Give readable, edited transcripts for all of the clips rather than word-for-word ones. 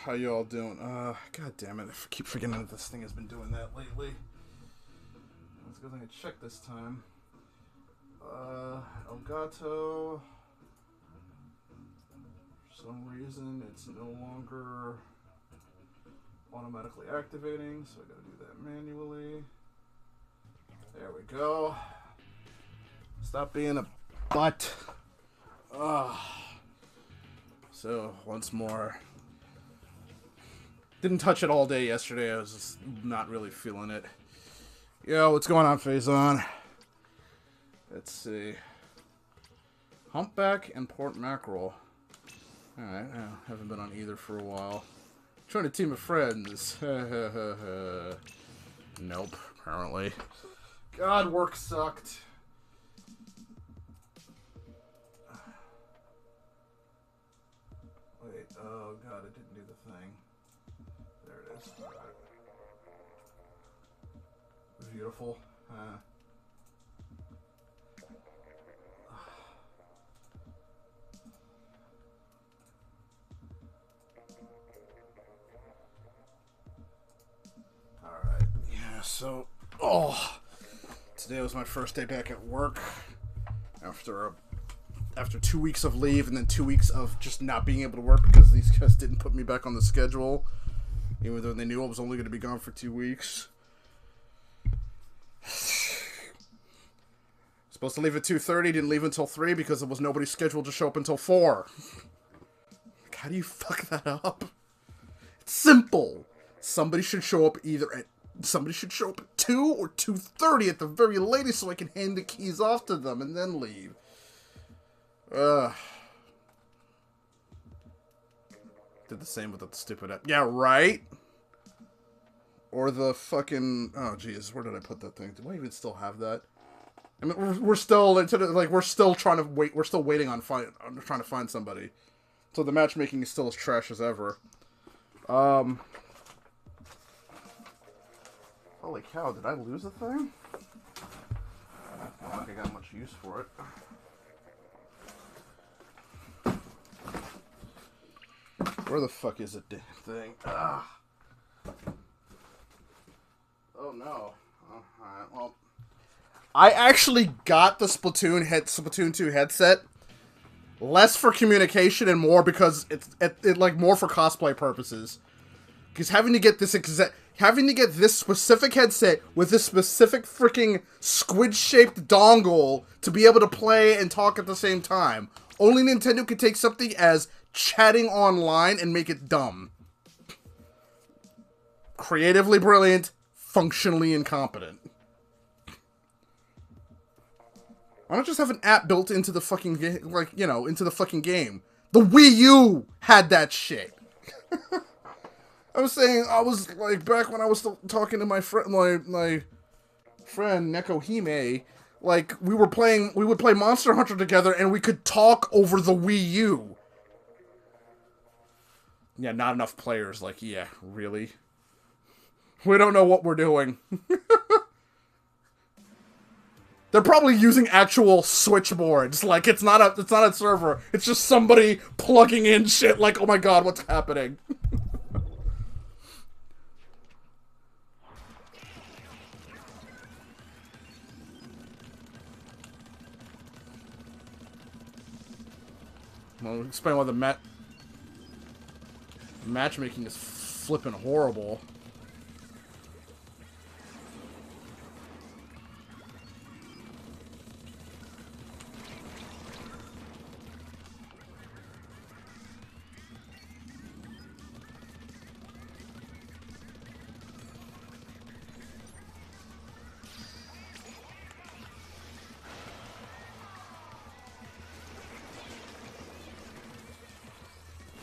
How you all doing? God damn it. I keep forgetting that this thing has been doing that lately. Let's go ahead and check this time. Elgato. For some reason, it's no longer automatically activating, so I gotta do that manually. There we go. Stop being a butt. So, once more. Didn't touch it all day yesterday. I was just not really feeling it. Yo, what's going on, Faison? Let's see. Humpback and Port Mackerel. Alright, I haven't been on either for a while. Trying a team of friends. Nope, apparently. God, work sucked. Wait, oh god, it didn't do the thing. There it is. Alright. Beautiful. Alright, yeah, so... Today was my first day back at work. After 2 weeks of leave and then 2 weeks of just not being able to work because these guys didn't put me back on the schedule. Even though they knew I was only going to be gone for 2 weeks. Supposed to leave at 2:30, didn't leave until 3 because there was nobody scheduled to show up until 4. How do you fuck that up? It's simple. Somebody should show up somebody should show up at 2 or 2:30 at the very latest so I can hand the keys off to them and then leave. Did the same with the stupid app. Yeah, right? Or the fucking... Oh, jeez. Where did I put that thing? Do I even still have that? I mean, we're still we're still trying to wait. We're still waiting on trying to find somebody. So the matchmaking is still as trash as ever. Holy cow! Did I lose the thing? I don't think I got much use for it. Where the fuck is the damn thing? Ah. Oh no. Oh, alright, well. I actually got the Splatoon 2 headset. Less for communication and more because it like more for cosplay purposes. Because having to get this specific headset with this specific freaking squid-shaped dongle to be able to play and talk at the same time. Only Nintendo could take something as chatting online and make it dumb. Creatively brilliant, functionally incompetent. Why not just have an app built into the fucking game, into the fucking game? The Wii U had that shit. I was like, back when I was still talking to my friend, my friend, Neko Hime, like, we would play Monster Hunter together, and we could talk over the Wii U. Yeah, not enough players, like, yeah, really? We don't know what we're doing. They're probably using actual switchboards. Like, it's not a server. It's just somebody plugging in shit like, oh my god, what's happening? Well, explain why the matchmaking is flipping horrible.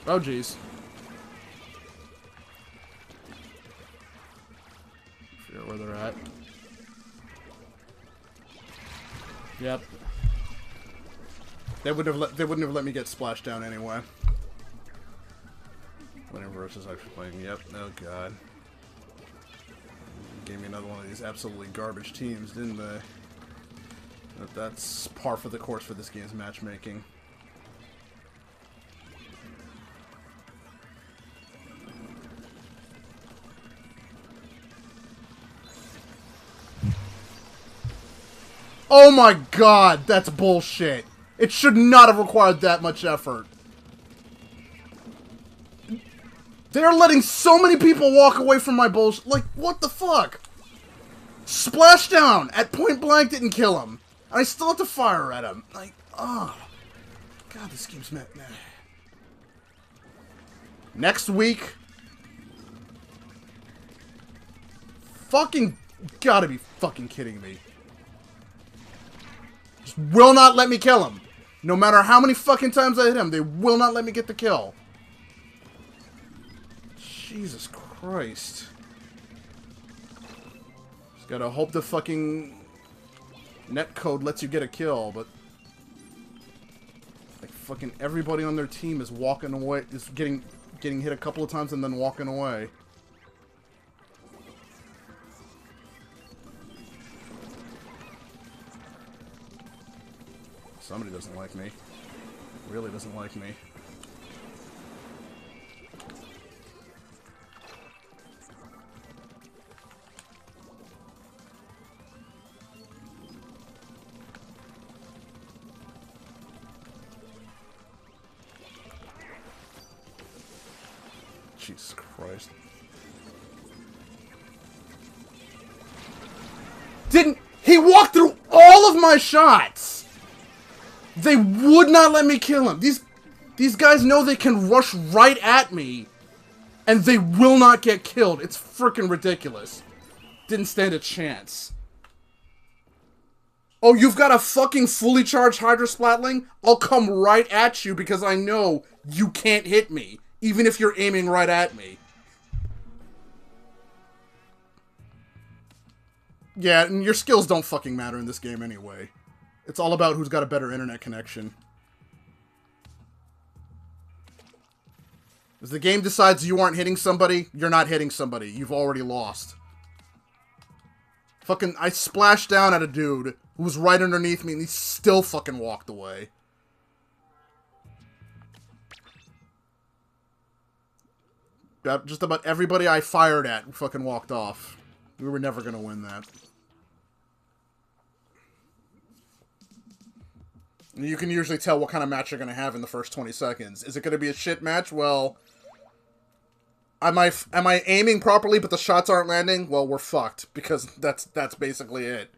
Oh, jeez. Figure out where they're at. Yep. They wouldn't have let me get splashed down anyway. Winner versus actually playing. Yep. Oh god. Gave me another one of these absolutely garbage teams, didn't they? But that's par for the course for this game's matchmaking. Oh my god, that's bullshit. It should not have required that much effort. They're letting so many people walk away from my bullshit. Like, what the fuck? Splashdown at point blank didn't kill him. And I still have to fire at him. Like, oh. God, this game's mad. Next week. Fucking gotta be fucking kidding me. Just will not let me kill him. No matter how many fucking times I hit him, they will not let me get the kill. Jesus Christ. Just gotta hope the fucking netcode lets you get a kill, but like fucking everybody on their team is walking away, is getting hit a couple of times and then walking away. Somebody doesn't like me. Really doesn't like me. Jesus Christ. He walked through all of my shots! They would not let me kill him. These guys know they can rush right at me, and they will not get killed. It's freaking ridiculous. Didn't stand a chance. Oh, you've got a fucking fully charged Hydra Splatling? I'll come right at you because I know you can't hit me, even if you're aiming right at me. Yeah, and your skills don't fucking matter in this game anyway. It's all about who's got a better internet connection. If the game decides you aren't hitting somebody, you're not hitting somebody. You've already lost. Fucking, I splashed down at a dude who was right underneath me and he still fucking walked away. Just about everybody I fired at fucking walked off. We were never gonna win that. You can usually tell what kind of match you're going to have in the first 20 seconds. Is it going to be a shit match? Well, am I aiming properly but the shots aren't landing? Well, we're fucked because that's basically it.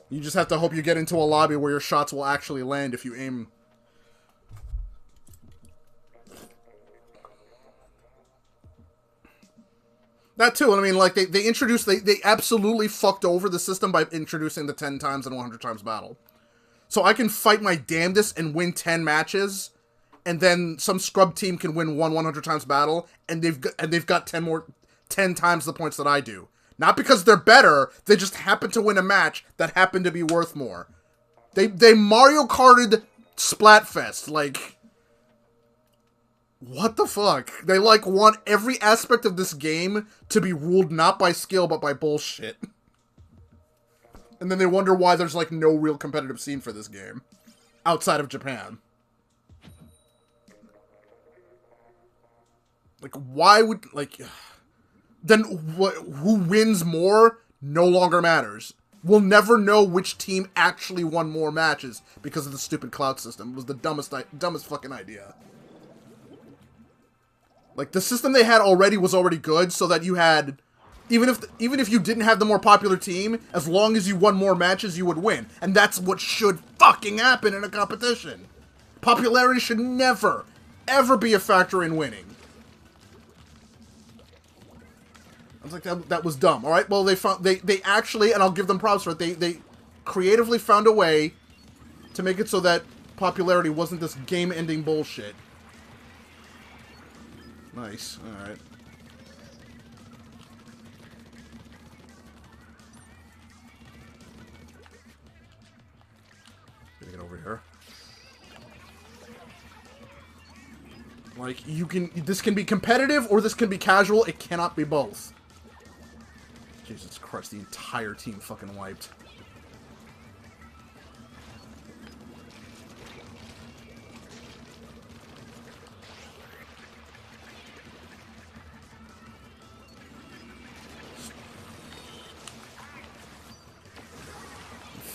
You just have to hope you get into a lobby where your shots will actually land if you aim. That too, I mean, like, they absolutely fucked over the system by introducing the 10 times and 100 times battle. So I can fight my damnedest and win 10 matches, and then some scrub team can win 100 times battle, and they've got 10 times the points that I do. Not because they're better, they just happen to win a match that happened to be worth more. They Mario Karted Splatfest, like... What the fuck? They, like, want every aspect of this game to be ruled not by skill, but by bullshit. And then they wonder why there's, like, no real competitive scene for this game. Outside of Japan. Like, why would, like... Then, who wins more no longer matters. We'll never know which team actually won more matches because of the stupid clout system. It was the dumbest fucking idea. Like, the system they had already was already good, so that you had... Even if you didn't have the more popular team, as long as you won more matches, you would win. And that's what should fucking happen in a competition. Popularity should never, ever be a factor in winning. I was like, that was dumb. Alright, well, they actually, and I'll give them props for it, they creatively found a way to make it so that popularity wasn't this game-ending bullshit. Nice. Alright. Gonna get over here. Like, this can be competitive or this can be casual. It cannot be both. Jesus Christ, the entire team fucking wiped.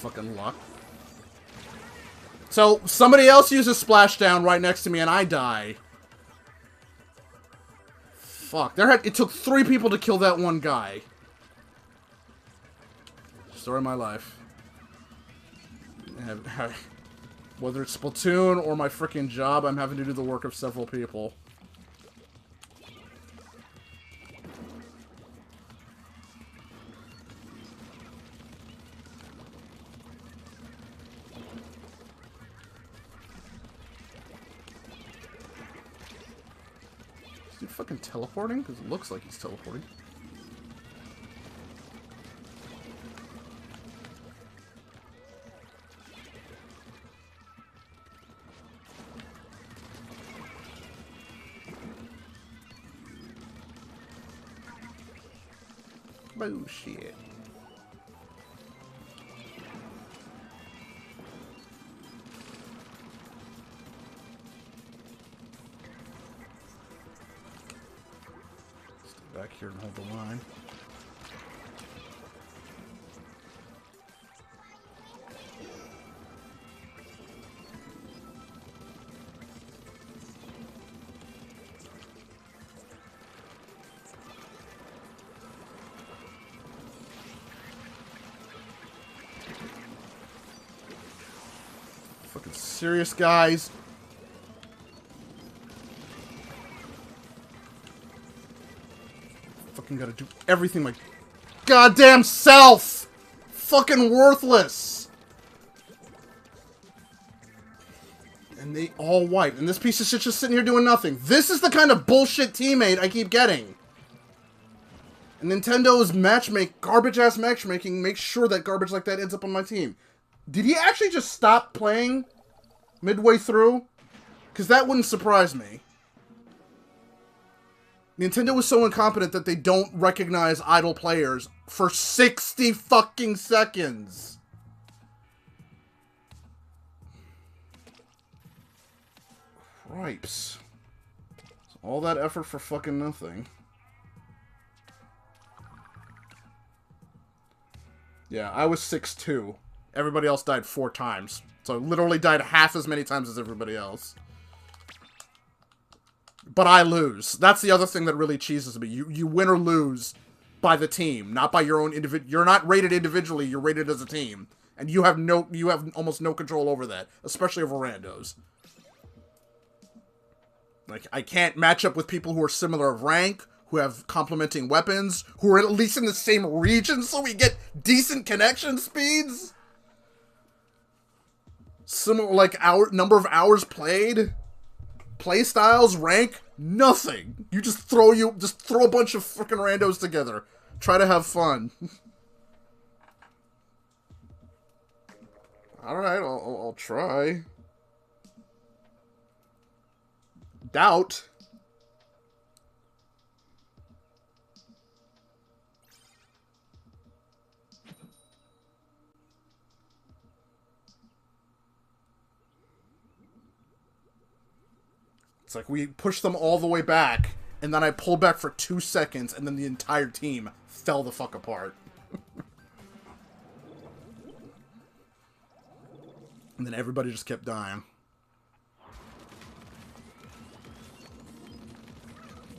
fucking luck. So, somebody else uses Splashdown right next to me and I die. Fuck. It took 3 people to kill that one guy. Story of my life. Whether it's Splatoon or my freaking job, I'm having to do the work of several people. Is he fucking teleporting? Because it looks like he's teleporting. Bullshit. Stay back here and hold the line. Fucking serious, guys. Fucking gotta do everything my goddamn self! Fucking worthless! And they all wiped. And this piece of shit just sitting here doing nothing. This is the kind of bullshit teammate I keep getting. And Nintendo's garbage-ass matchmaking makes sure that garbage like that ends up on my team. Did he actually just stop playing midway through? Because that wouldn't surprise me. Nintendo was so incompetent that they don't recognize idle players for 60 fucking seconds. Cripes. All that effort for fucking nothing. Yeah, I was 6'2". Everybody else died 4 times. So I literally died half as many times as everybody else. But I lose. That's the other thing that really cheeses me. You win or lose by the team, not by your own individual. You're not rated individually, you're rated as a team. And you have almost no control over that, especially over randos. Like, I can't match up with people who are similar of rank, who have complementing weapons, who are at least in the same region so we get decent connection speeds. Similar, like, number of hours played, play styles, rank, nothing. You just throw a bunch of freaking randos together. Try to have fun. Alright, I'll try. Doubt. It's like we pushed them all the way back, and then I pulled back for 2 seconds, and then the entire team fell the fuck apart. And then everybody just kept dying.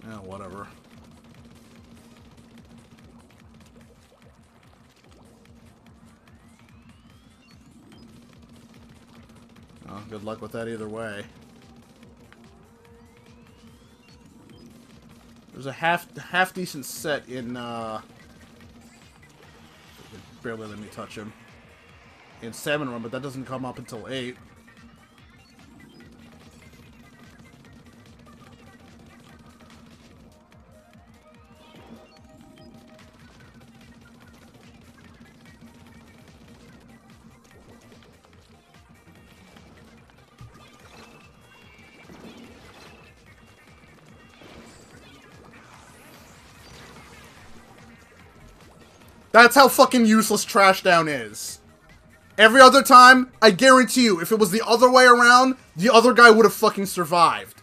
Yeah, whatever. Well, good luck with that either way. There's a half decent set in barely let me touch him. In Salmon Run, but that doesn't come up until 8. That's how fucking useless Trashdown is. Every other time, I guarantee you, if it was the other way around, the other guy would have fucking survived.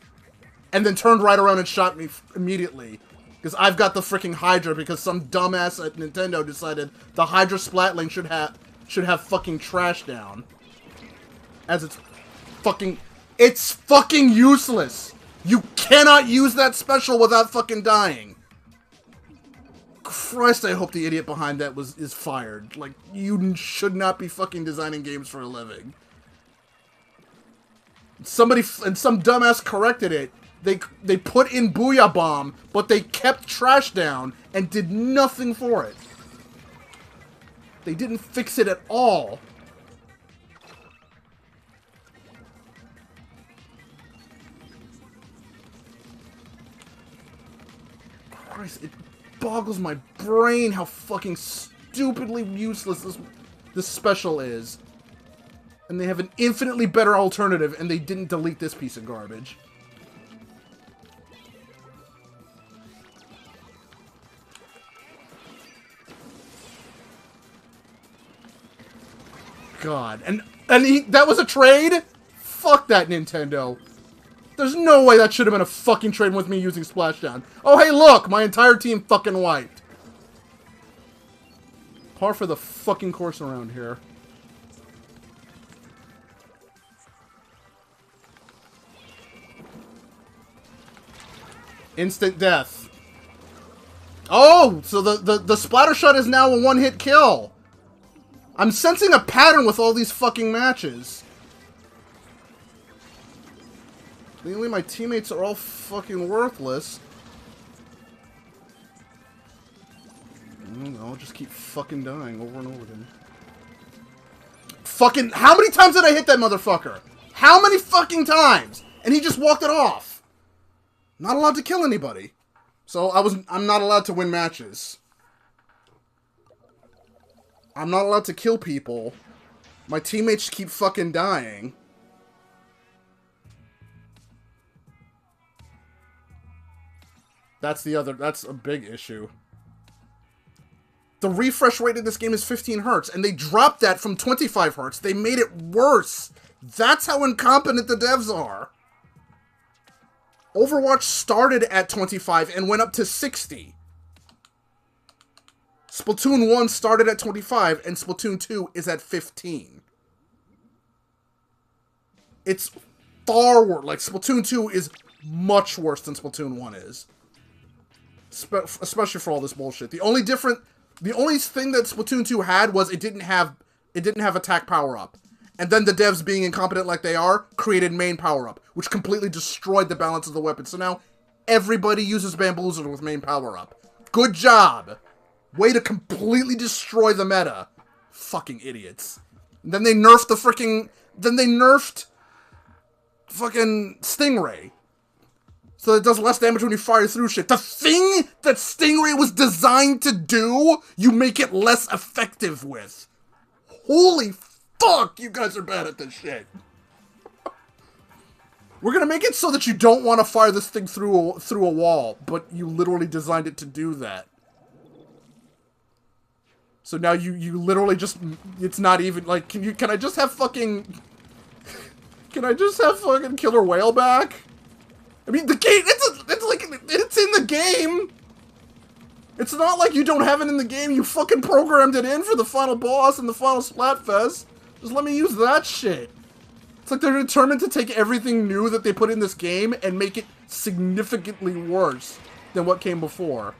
And then turned right around and shot me immediately. Because I've got the freaking Hydra, because some dumbass at Nintendo decided the Hydra Splatling should have... should have fucking trash down. As it's fucking... It's fucking useless! You cannot use that special without fucking dying. Christ, I hope the idiot behind that is fired. Like, you should not be fucking designing games for a living. Somebody, and some dumbass corrected it. They put in Booyah Bomb, but they kept trash down and did nothing for it. They didn't fix it at all. Christ, it boggles my brain how fucking stupidly useless this special is. And they have an infinitely better alternative, and they didn't delete this piece of garbage. God, and that was a trade? Fuck that, Nintendo. There's no way that should have been a fucking trade with me using Splashdown. Oh, hey, look! My entire team fucking wiped. Par for the fucking course around here. Instant death. Oh! So the splatter shot is now a one-hit kill. I'm sensing a pattern with all these fucking matches. Mainly my teammates are all fucking worthless. I'll just keep fucking dying over and over again. Fucking, how many times did I hit that motherfucker? How many fucking times? And he just walked it off. Not allowed to kill anybody. So I'm not allowed to win matches. I'm not allowed to kill people. My teammates keep fucking dying. That's a big issue. The refresh rate in this game is 15 Hertz, and they dropped that from 25 Hertz. They made it worse. That's how incompetent the devs are. Overwatch started at 25 and went up to 60. Splatoon 1 started at 25, and Splatoon 2 is at 15. It's far worse. Like, Splatoon 2 is much worse than Splatoon 1 is. Especially for all this bullshit. The only thing that Splatoon 2 had was it didn't have attack power-up. And then the devs, being incompetent like they are, created main power-up, which completely destroyed the balance of the weapon. So now, everybody uses Bamboozler with main power-up. Good job! Way to completely destroy the meta. Fucking idiots. And then they nerfed the freaking... Then they nerfed... fucking Stingray. So it does less damage when you fire through shit. The thing that Stingray was designed to do, you make it less effective with. Holy fuck, you guys are bad at this shit. We're gonna make it so that you don't want to fire this thing through a wall, but you literally designed it to do that. So now you literally just, it's not even, like, can I just have fucking... Can I just have fucking Killer Whale back? I mean, the game, it's in the game! It's not like you don't have it in the game, you fucking programmed it in for the final boss and the final Splatfest. Just let me use that shit. It's like they're determined to take everything new that they put in this game and make it significantly worse than what came before.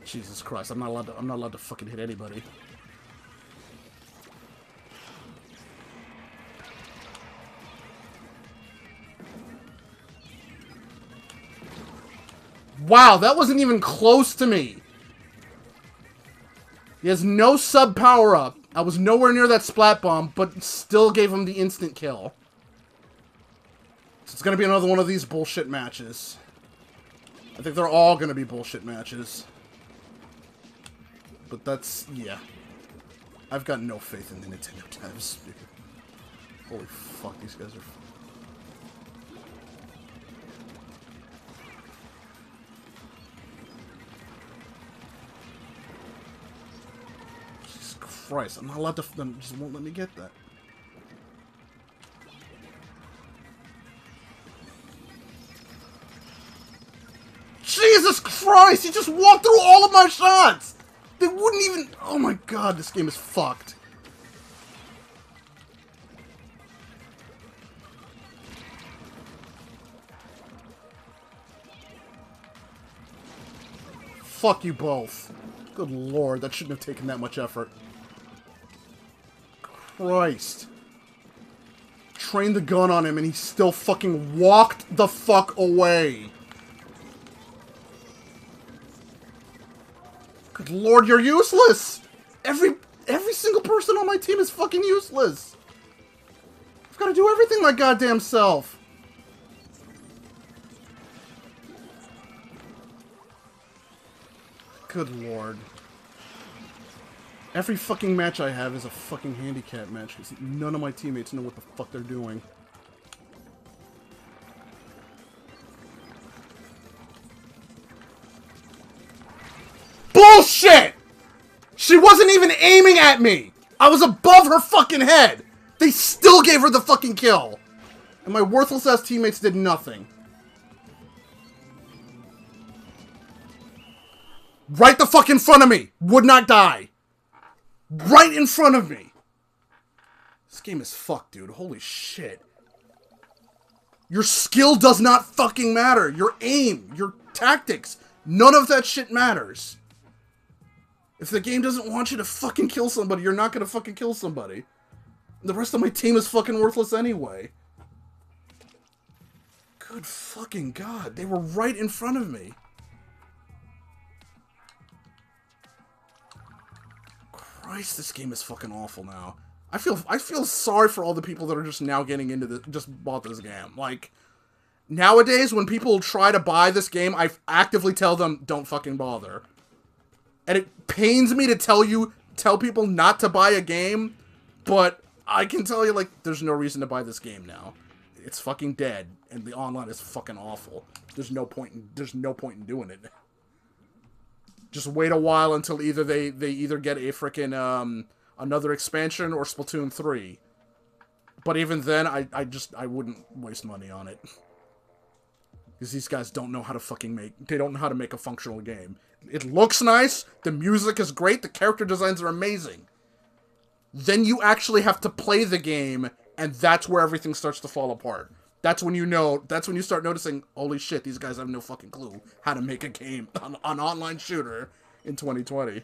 Jesus Christ, I'm not allowed to fucking hit anybody. Wow, that wasn't even close to me. He has no sub power up. I was nowhere near that splat bomb, but still gave him the instant kill. So it's gonna be another one of these bullshit matches. I think they're all gonna be bullshit matches. But that's, yeah. I've got no faith in the Nintendo devs. Holy fuck, these guys are... Christ. I'm not allowed to... Them just won't let me get that. Jesus Christ! He just walked through all of my shots! They wouldn't even... Oh my god, this game is fucked. Fuck you both. Good lord, that shouldn't have taken that much effort. Christ. Trained the gun on him and he still fucking walked the fuck away. Good lord, you're useless! Every single person on my team is fucking useless. I've got to do everything my goddamn self. Good lord. Every fucking match I have is a fucking handicap match because none of my teammates know what the fuck they're doing. Bullshit! She wasn't even aiming at me! I was above her fucking head! They still gave her the fucking kill! And my worthless ass teammates did nothing. Right the fuck in front of me! Would not die! Right in front of me! This game is fucked, dude. Holy shit. Your skill does not fucking matter. Your aim, your tactics, none of that shit matters. If the game doesn't want you to fucking kill somebody, you're not gonna fucking kill somebody. The rest of my team is fucking worthless anyway. Good fucking god. They were right in front of me. Christ, this game is fucking awful now. I feel sorry for all the people that are just now getting into this, just bought this game. Like, nowadays, when people try to buy this game, I actively tell them, don't fucking bother. And it pains me to tell people not to buy a game, but I can tell you, like, there's no reason to buy this game now. It's fucking dead, and the online is fucking awful. There's no point in doing it. Just wait a while until either they either get a frickin' another expansion or Splatoon 3. But even then, I wouldn't waste money on it. Because these guys don't know how to fucking they don't know how to make a functional game. It looks nice, the music is great, the character designs are amazing. Then you actually have to play the game, and that's where everything starts to fall apart. That's when you start noticing, holy shit, these guys have no fucking clue how to make a game, an online shooter in 2020.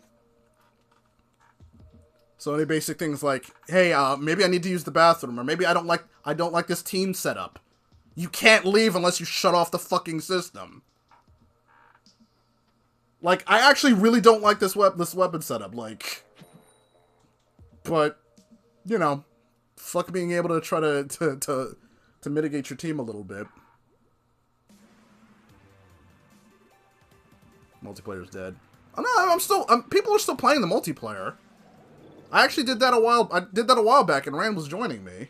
So any basic things like, hey, maybe I need to use the bathroom, or maybe I don't like this team setup. You can't leave unless you shut off the fucking system. Like, I actually really don't like this weapon setup, like, but, you know, fuck being able to try to mitigate your team a little bit. Multiplayer's dead. Oh no, people are still playing the multiplayer. I actually did that a while back, and Rand was joining me.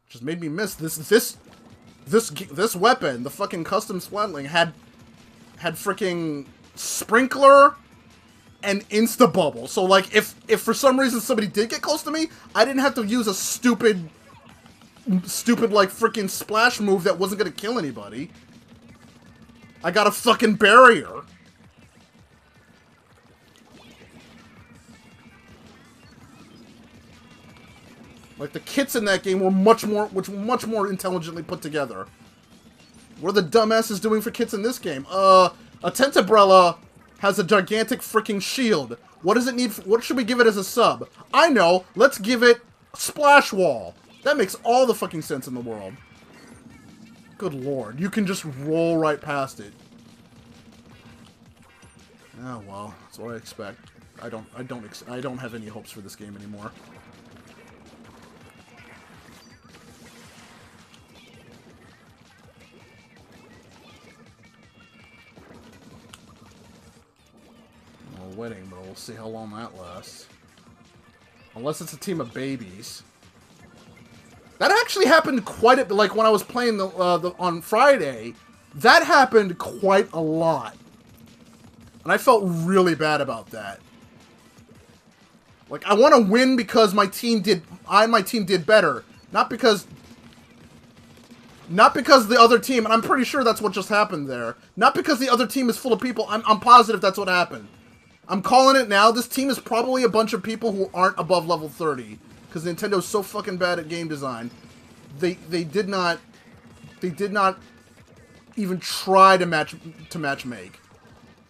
Just made me miss this weapon. The fucking custom Splatling had freaking sprinkler and insta bubble. So like, if for some reason somebody did get close to me, I didn't have to use a stupid like freaking splash move that wasn't gonna kill anybody. I got a fucking barrier. Like, the kits in that game were much more intelligently put together. What are the dumbasses doing for kits in this game? A Tentabrella has a gigantic freaking shield. What does it need? What should we give it as a sub? I know. Let's give it Splash Wall. That makes all the fucking sense in the world. Good lord, you can just roll right past it. Oh well, that's what I expect. I don't have any hopes for this game anymore. We're winning, but we'll see how long that lasts. Unless it's a team of babies. That actually happened quite a bit. Like, when I was playing on Friday, that happened quite a lot. And I felt really bad about that. Like, I want to win because my team did better. Not because the other team, and I'm pretty sure that's what just happened there. Not because the other team is full of people. I'm positive that's what happened. I'm calling it now. This team is probably a bunch of people who aren't above level 30. Because Nintendo's so fucking bad at game design. They did not even try to match make.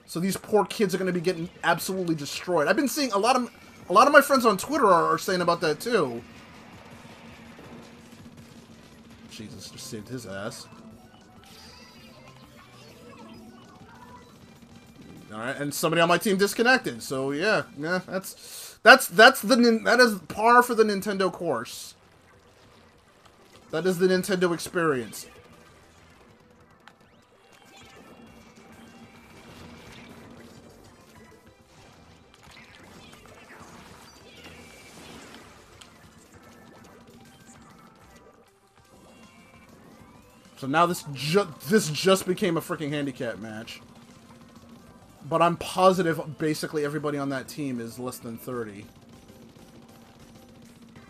So these poor kids are going to be getting absolutely destroyed. I've been seeing a lot of my friends on Twitter are saying about that too. Jesus, just saved his ass. All right, and somebody on my team disconnected. So yeah, that is par for the Nintendo course. That is the Nintendo experience. So now this just became a freaking handicap match. But I'm positive basically everybody on that team is less than 30.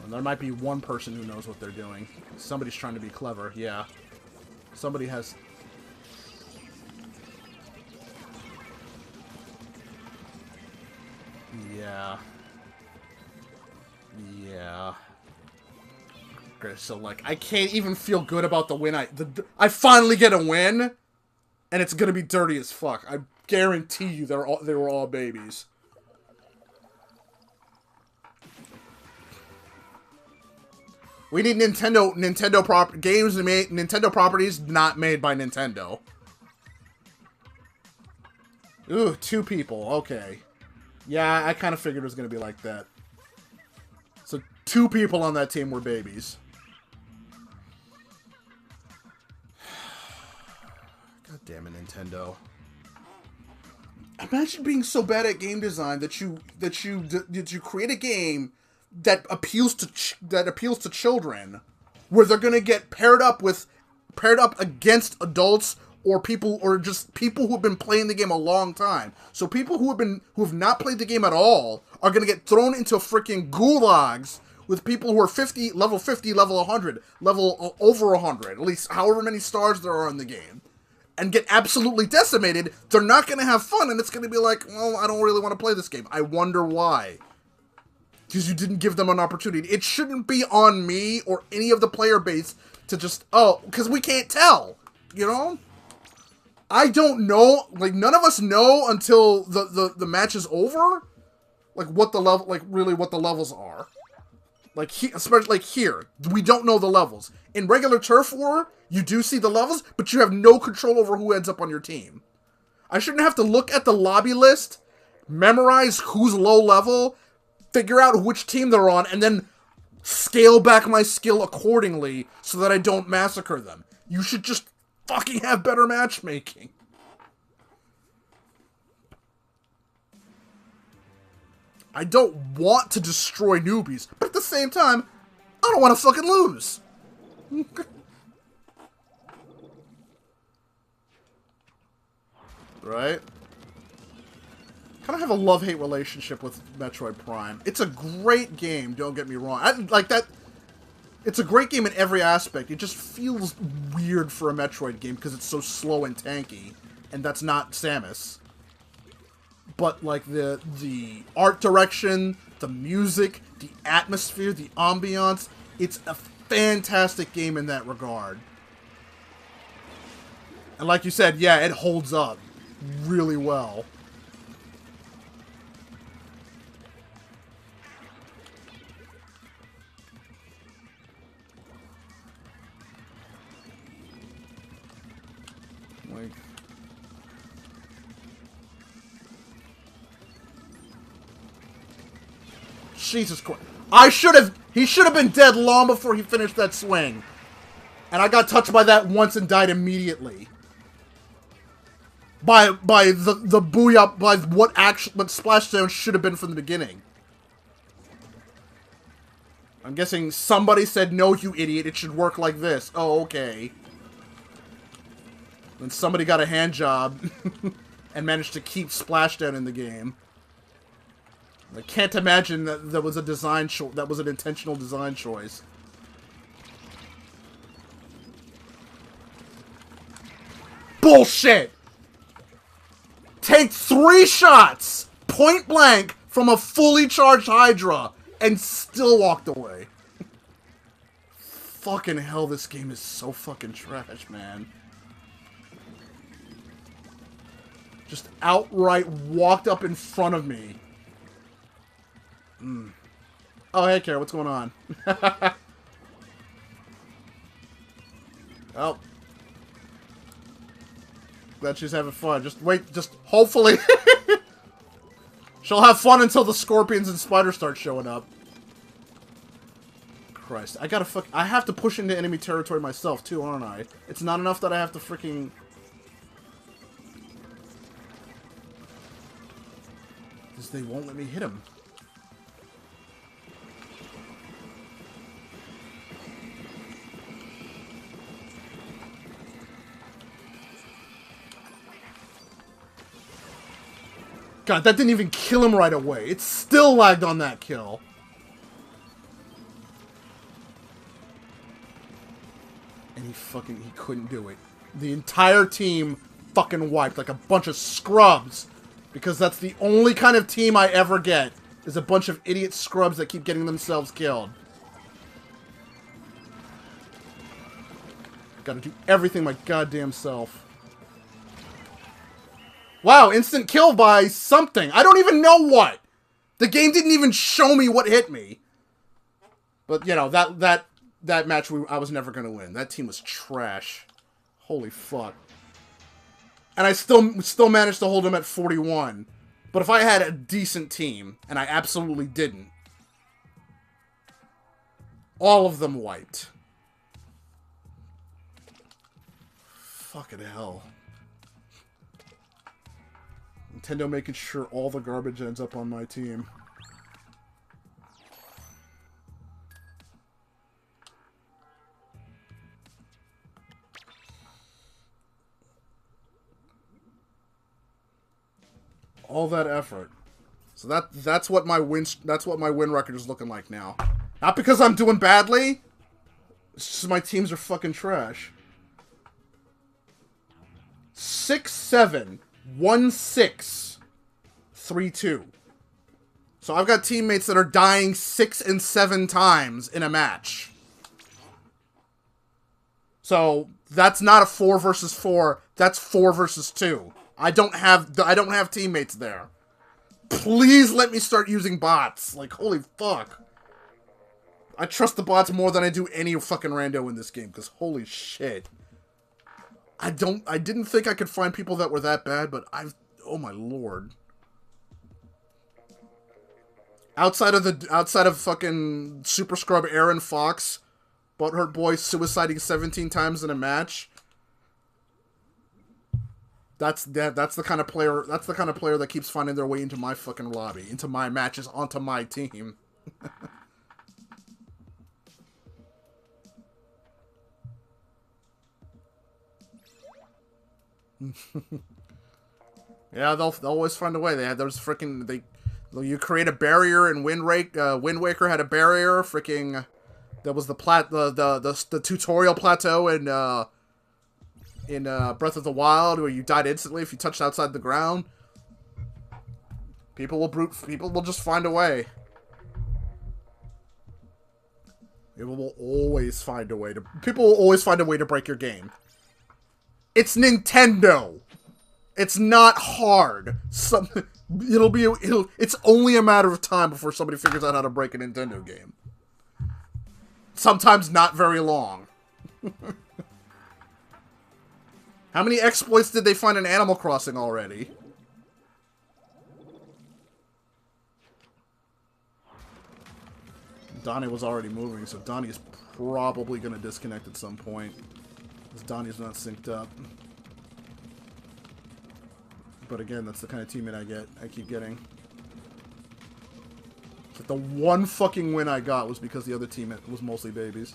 And there might be one person who knows what they're doing. Somebody's trying to be clever, yeah. Somebody has... Yeah. Yeah. So, like, I can't even feel good about the win. I finally get a win, and it's gonna be dirty as fuck. I guarantee you they were all babies. We need Nintendo properties not made by Nintendo. Ooh, 2 people. Okay. Yeah, I kind of figured it was gonna be like that. So 2 people on that team were babies. God damn it, Nintendo. Imagine being so bad at game design that you create a game that appeals to children, where they're gonna get paired up against adults or just people who have been playing the game a long time. So people who have not played the game at all are gonna get thrown into freaking gulags with people who are level 50, level 100, level over 100, at least however many stars there are in the game, and get absolutely decimated. They're not going to have fun, and it's going to be like, well, I don't really want to play this game. I wonder why. Because you didn't give them an opportunity. It shouldn't be on me or any of the player base to just, because we can't tell, you know? I don't know, like, none of us know until the match is over, like, what the levels are. Like, especially, like, here, we don't know the levels. In regular Turf War, you do see the levels, but you have no control over who ends up on your team. I shouldn't have to look at the lobby list, memorize who's low level, figure out which team they're on, and then scale back my skill accordingly so that I don't massacre them. You should just fucking have better matchmaking. I don't want to destroy newbies, but at the same time, I don't want to fucking lose. Right? Kind of have a love-hate relationship with Metroid Prime. It's a great game, don't get me wrong. It's a great game in every aspect. It just feels weird for a Metroid game because it's so slow and tanky, and that's not Samus. But, like, the art direction, the music, the atmosphere, the ambiance, it's a fantastic game in that regard. And like you said, yeah, it holds up really well. Like... Jesus Christ. He should have been dead long before he finished that swing. And I got touched by that once and died immediately. By the booyah, by what Splashdown should have been from the beginning. I'm guessing somebody said, no, you idiot, it should work like this. Oh, okay. Then somebody got a hand job and managed to keep Splashdown in the game. I can't imagine that was a design that was an intentional design choice. Bullshit! Take 3 shots, point blank, from a fully charged Hydra, and still walked away. Fucking hell, this game is so fucking trash, man. Just outright walked up in front of me. Oh, hey, Kara, what's going on? Oh. Glad she's having fun. Just wait, just hopefully. She'll have fun until the scorpions and spiders start showing up. Christ, I have to push into enemy territory myself, too, aren't I? It's not enough that I have to freaking... Because they won't let me hit him. God, that didn't even kill him right away. It still lagged on that kill. And he couldn't do it. The entire team fucking wiped like a bunch of scrubs. Because that's the only kind of team I ever get. Is a bunch of idiot scrubs that keep getting themselves killed. Gotta do everything my goddamn self. Wow, instant kill by something. I don't even know what. The game didn't even show me what hit me. But, you know, that match I was never going to win. That team was trash. Holy fuck. And I still managed to hold him at 41. But if I had a decent team, and I absolutely didn't, all of them wiped. Fucking hell. Nintendo making sure all the garbage ends up on my team. All that effort. So that's what my win record is looking like now. Not because I'm doing badly. It's just my teams are fucking trash. 6-7. 1-6. 3-2. So I've got teammates that are dying 6 and 7 times in a match. So that's not a 4 versus 4. That's 4 versus 2. I don't have teammates there. Please let me start using bots. Like, holy fuck. I trust the bots more than I do any fucking rando in this game, because holy shit. I didn't think I could find people that were that bad, but oh my lord. Outside of fucking Super Scrub Aaron Fox, Butthurt Boy suiciding 17 times in a match. That's the kind of player that keeps finding their way into my fucking lobby, into my matches, onto my team. Yeah, they'll always find a way. You create a barrier, and Wind Waker had a barrier. Freaking, there was the tutorial plateau in Breath of the Wild where you died instantly if you touched outside the ground. People will just find a way. People will always find a way to break your game. It's Nintendo. It's not hard. It's only a matter of time before somebody figures out how to break a Nintendo game. Sometimes not very long. How many exploits did they find in Animal Crossing already? Donnie was already moving, so Donnie's probably going to disconnect at some point. Because Donnie's not synced up. But again, that's the kind of teammate I keep getting. But the one fucking win I got was because the other team was mostly babies.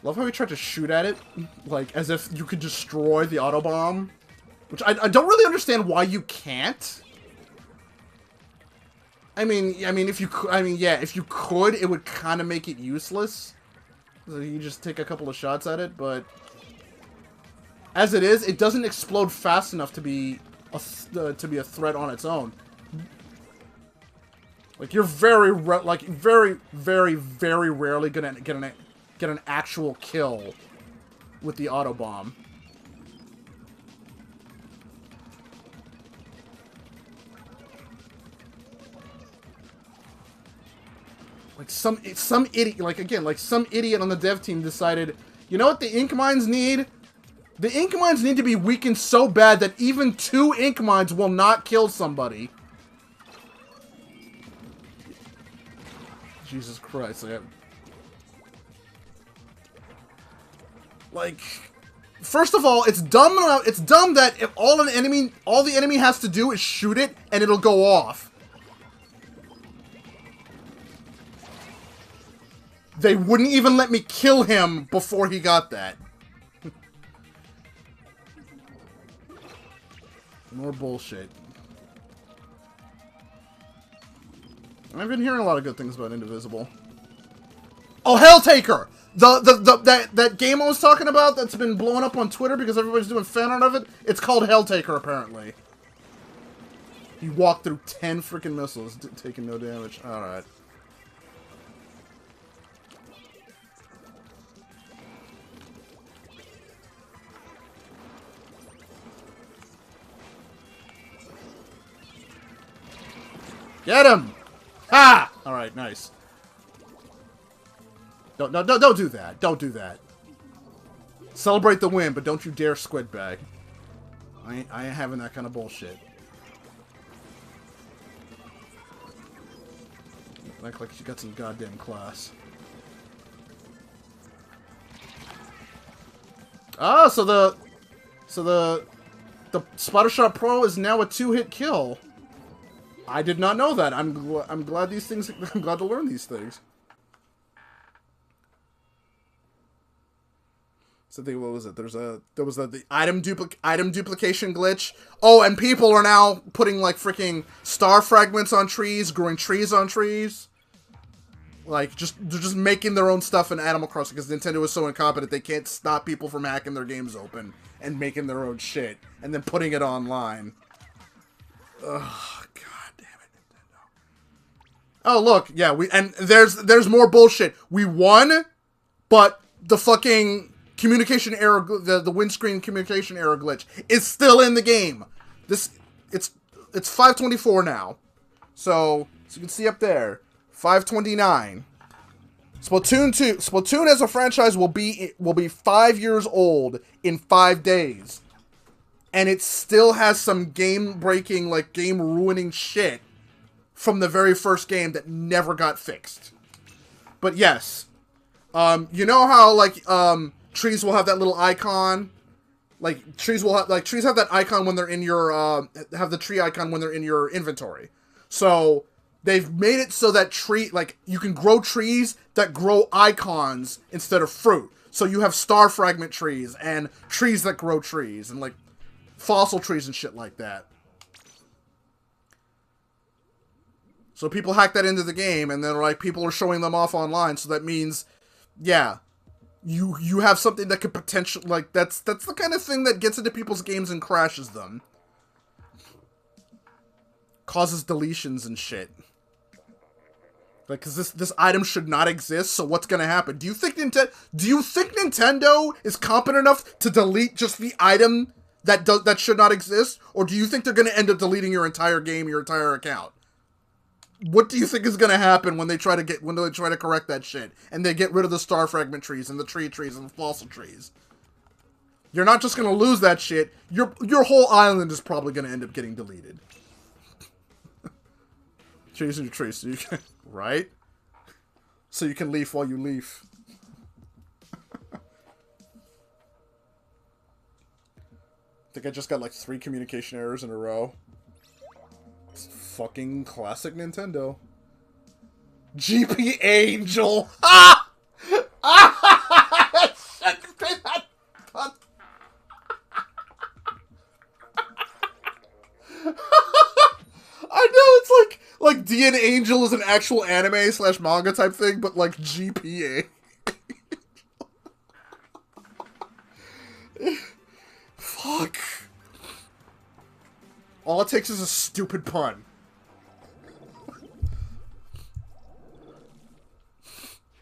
Love how he tried to shoot at it, like, as if you could destroy the autobomb. Which I don't really understand why you can't. I mean, if you could, it would kind of make it useless. So you just take a couple of shots at it, but as it is, it doesn't explode fast enough to be a threat on its own. Like, you're very rarely gonna get an actual kill with the autobomb. Like some idiot, like some idiot on the dev team decided, you know what the ink mines need? The ink mines need to be weakened so bad that even 2 ink mines will not kill somebody. Jesus Christ! Like, first of all, it's dumb. It's dumb that if all the enemy has to do is shoot it and it'll go off. They wouldn't even let me kill him before he got that. More bullshit. I've been hearing a lot of good things about Indivisible. Oh, Helltaker! That game I was talking about that's been blowing up on Twitter because everybody's doing fan art of it, it's called Helltaker, apparently. He walked through 10 freaking missiles, taking no damage. Alright. Get him! Ha! Alright, nice. Don't do that. Don't do that. Celebrate the win, but don't you dare squid bag. I ain't having that kind of bullshit. Act like you got some goddamn class. Ah, so the Splattershot Pro is now a 2-hit kill. I did not know that. I'm glad these things. I'm glad to learn these things. So what was it? There was the item duplication glitch. Oh, and people are now putting like freaking star fragments on trees, growing trees on trees. Like they're just making their own stuff in Animal Crossing because Nintendo is so incompetent they can't stop people from hacking their games open and making their own shit and then putting it online. Ugh, God. Oh, look, yeah, there's more bullshit. We won, but the fucking communication error, the windscreen communication error glitch is still in the game. It's 524 now. So you can see up there, 529. Splatoon as a franchise will be 5 years old in 5 days. And it still has some game-breaking, like game-ruining shit from the very first game that never got fixed. But yes, you know how like trees will have that little icon, like trees have that icon when they're in your have the tree icon when they're in your inventory. So they've made it so that you can grow trees that grow icons instead of fruit. So you have star fragment trees and trees that grow trees and like fossil trees and shit like that. So people hack that into the game, and then like people are showing them off online. So that means, yeah, you have something that could potentially like that's the kind of thing that gets into people's games and crashes them, causes deletions and shit. Like, cause this item should not exist. So what's gonna happen? Do you think Nintendo is competent enough to delete just the item that should not exist, or do you think they're gonna end up deleting your entire game, your entire account? What do you think is gonna happen when they try to correct that shit and they get rid of the star fragment trees and the tree trees and the fossil trees? You're not just gonna lose that shit. Your whole island is probably gonna end up getting deleted. Trees and trees, so you can right? So you can leaf while you leaf. I think I just got like 3 communication errors in a row. It's fucking classic Nintendo. GP Angel! Ah! That's Guardian Angel is an actual anime / manga type thing, but like GPA. Fuck. All it takes is a stupid pun.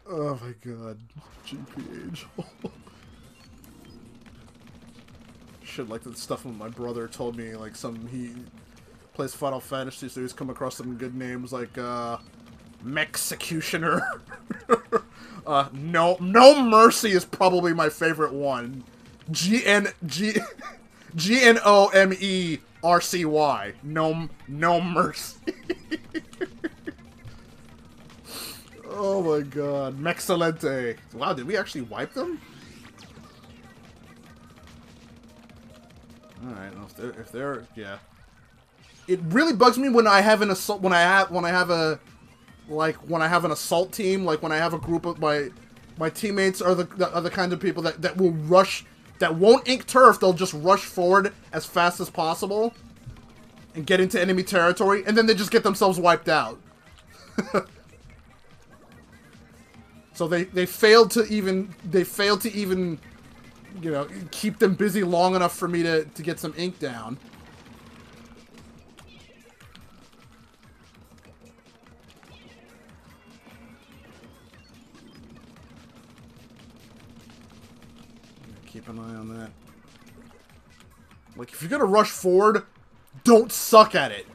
Oh my god. GP Angel. Shit like the stuff my brother told me, like he plays Final Fantasy, so he's come across some good names like Mexecutioner. No Mercy is probably my favorite one. Gnomercy. No Mercy. Oh my god. Mexcelente. Wow, did we actually wipe them? Alright, if they're yeah. It really bugs me when I have an assault when I have an assault team, like when I have a group of my teammates are the kind of people that will rush, that won't ink turf, they'll just rush forward as fast as possible and get into enemy territory, and then they just get themselves wiped out. So they failed to even, you know, keep them busy long enough for me to get some ink down. Keep an eye on that. Like, if you're gonna rush forward, don't suck at it.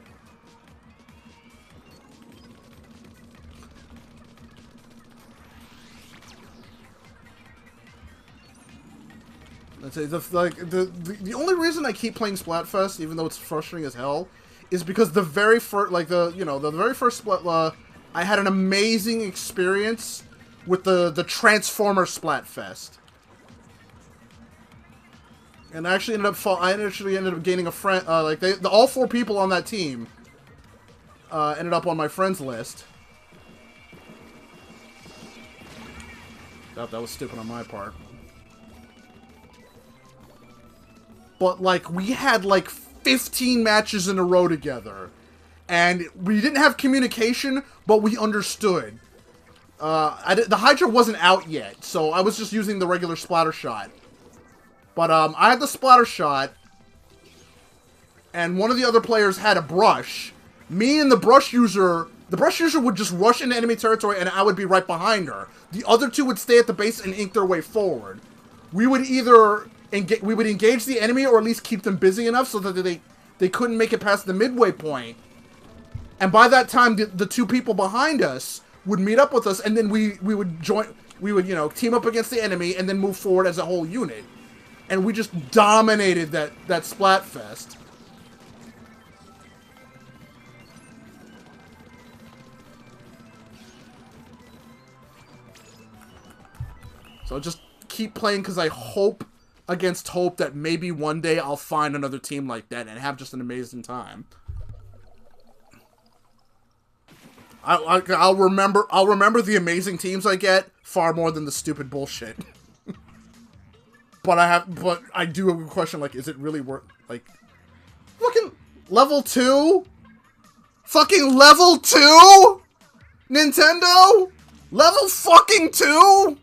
I'd say the only reason I keep playing Splatfest, even though it's frustrating as hell, is because the very first, like the very first Splat, I had an amazing experience with the Transformer Splatfest, and I actually ended up gaining a friend. Like all 4 people on that team ended up on my friends list. That was stupid on my part. But, like, we had, like, 15 matches in a row together. And we didn't have communication, but we understood. The Hydra wasn't out yet, so I was just using the regular splatter shot. But, I had the splatter shot, and one of the other players had a brush. Me and the brush user would just rush into enemy territory, and I would be right behind her. The other 2 would stay at the base and ink their way forward. We would either engage the enemy, or at least keep them busy enough so that they couldn't make it past the midway point. And by that time, the 2 people behind us would meet up with us, and then we would you know, team up against the enemy, and then move forward as a whole unit. And we just dominated that Splatfest. So just keep playing, because I hope against hope that maybe one day I'll find another team like that and have just an amazing time. I'll remember the amazing teams I get far more than the stupid bullshit. But I do have a question, like, is it really worth, like, fucking level 2? Fucking level 2? Nintendo? Level fucking 2?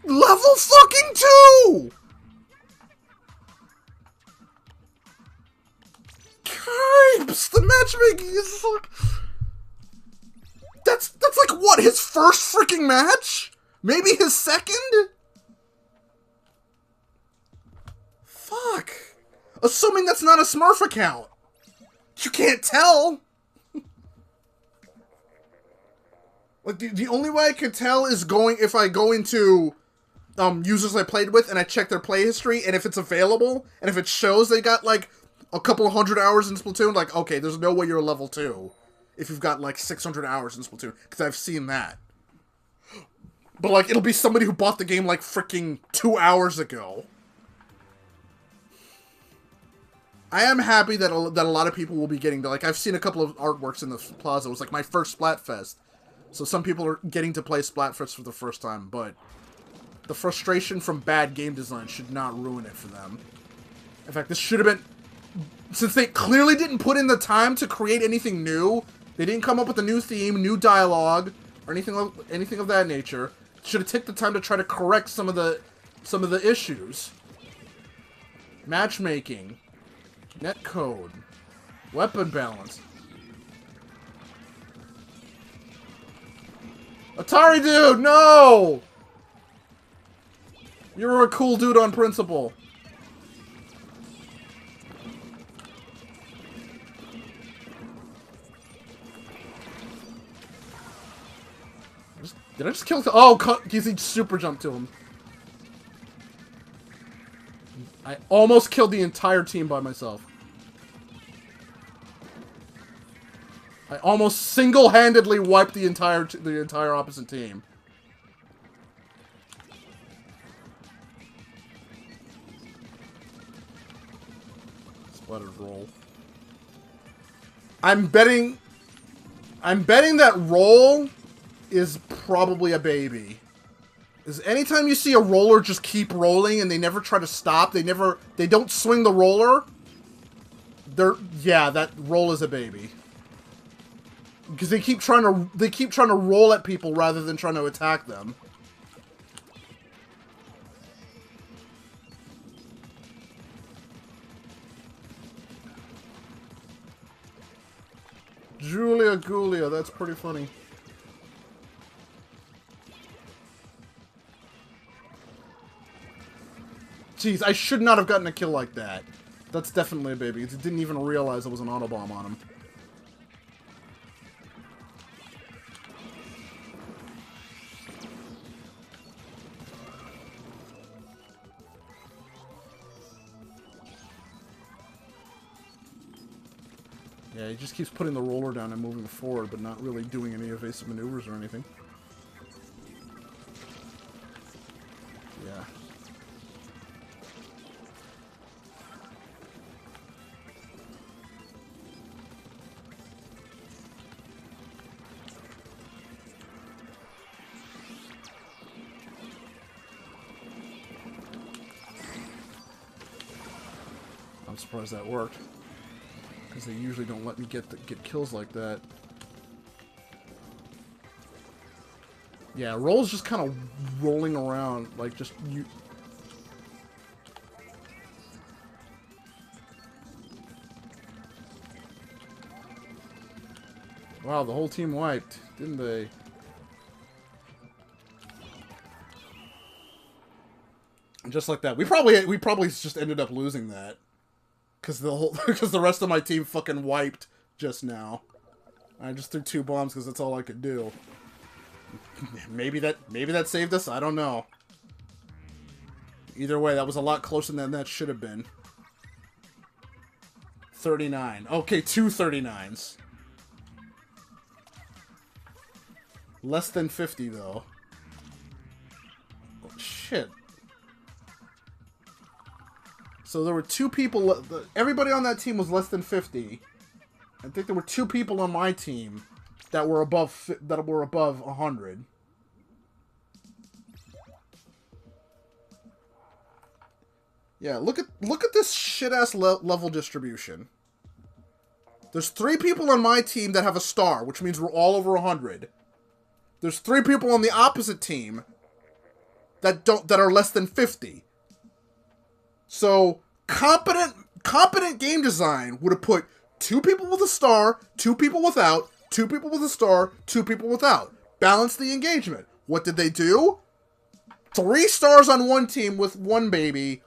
Level fucking 2! Cripes! The matchmaking is like... That's like, what, his first freaking match? Maybe his second? Fuck. Assuming that's not a Smurf account. You can't tell. Like, the only way I could tell is if I go into... users I played with, and I check their play history, and if it's available, and if it shows they got, like, a couple of 100 hours in Splatoon, like, okay, there's no way you're a level 2 if you've got, like, 600 hours in Splatoon, because I've seen that. But, like, it'll be somebody who bought the game, like, freaking 2 hours ago. I am happy that a lot of people will be getting to, like, I've seen a couple of artworks in the plaza. It was, like, my first Splatfest. So some people are getting to play Splatfest for the first time, but the frustration from bad game design should not ruin it for them. In fact, this should have been... Since they clearly didn't put in the time to create anything new, they didn't come up with a new theme, new dialogue, or anything of that nature. Should have taken the time to try to correct some of the issues. Matchmaking, netcode, weapon balance. Atari dude, no! You're a cool dude on principle. Did I just kill? Oh, he super jumped to him. I almost killed the entire team by myself. I almost single-handedly wiped the entire opposite team. Splattered roll. I'm betting that roll is probably a baby. Is anytime you see a roller just keep rolling and they never try to stop, they don't swing the roller, yeah, that roll is a baby. Because they keep trying to roll at people rather than trying to attack them. Julia Gulia, that's pretty funny. Jeez, I should not have gotten a kill like that. That's definitely a baby. It didn't even realize it was an autobomb on him. Yeah, he just keeps putting the roller down and moving forward, but not really doing any evasive maneuvers or anything. Yeah. I'm surprised that worked. Because they usually don't let me get kills like that. Yeah, roll's just kind of rolling around, like just you. Wow, the whole team wiped, didn't they? Just like that, we probably just ended up losing that. Because the rest of my team fucking wiped just now. I just threw 2 bombs because that's all I could do. Maybe that saved us. I don't know. Either way, that was a lot closer than that should have been. 39. Okay, 2 39s. Less than 50 though. Oh, shit. So there were 2 people, everybody on that team was less than 50. I think there were 2 people on my team that were above 100. Yeah, look at this shit-ass level distribution. There's 3 people on my team that have a star, which means we're all over 100. There's 3 people on the opposite team that are less than 50. So, competent game design would have put 2 people with a star, 2 people without, 2 people with a star, 2 people without. Balance the engagement. What did they do? 3 stars on one team with 1 baby,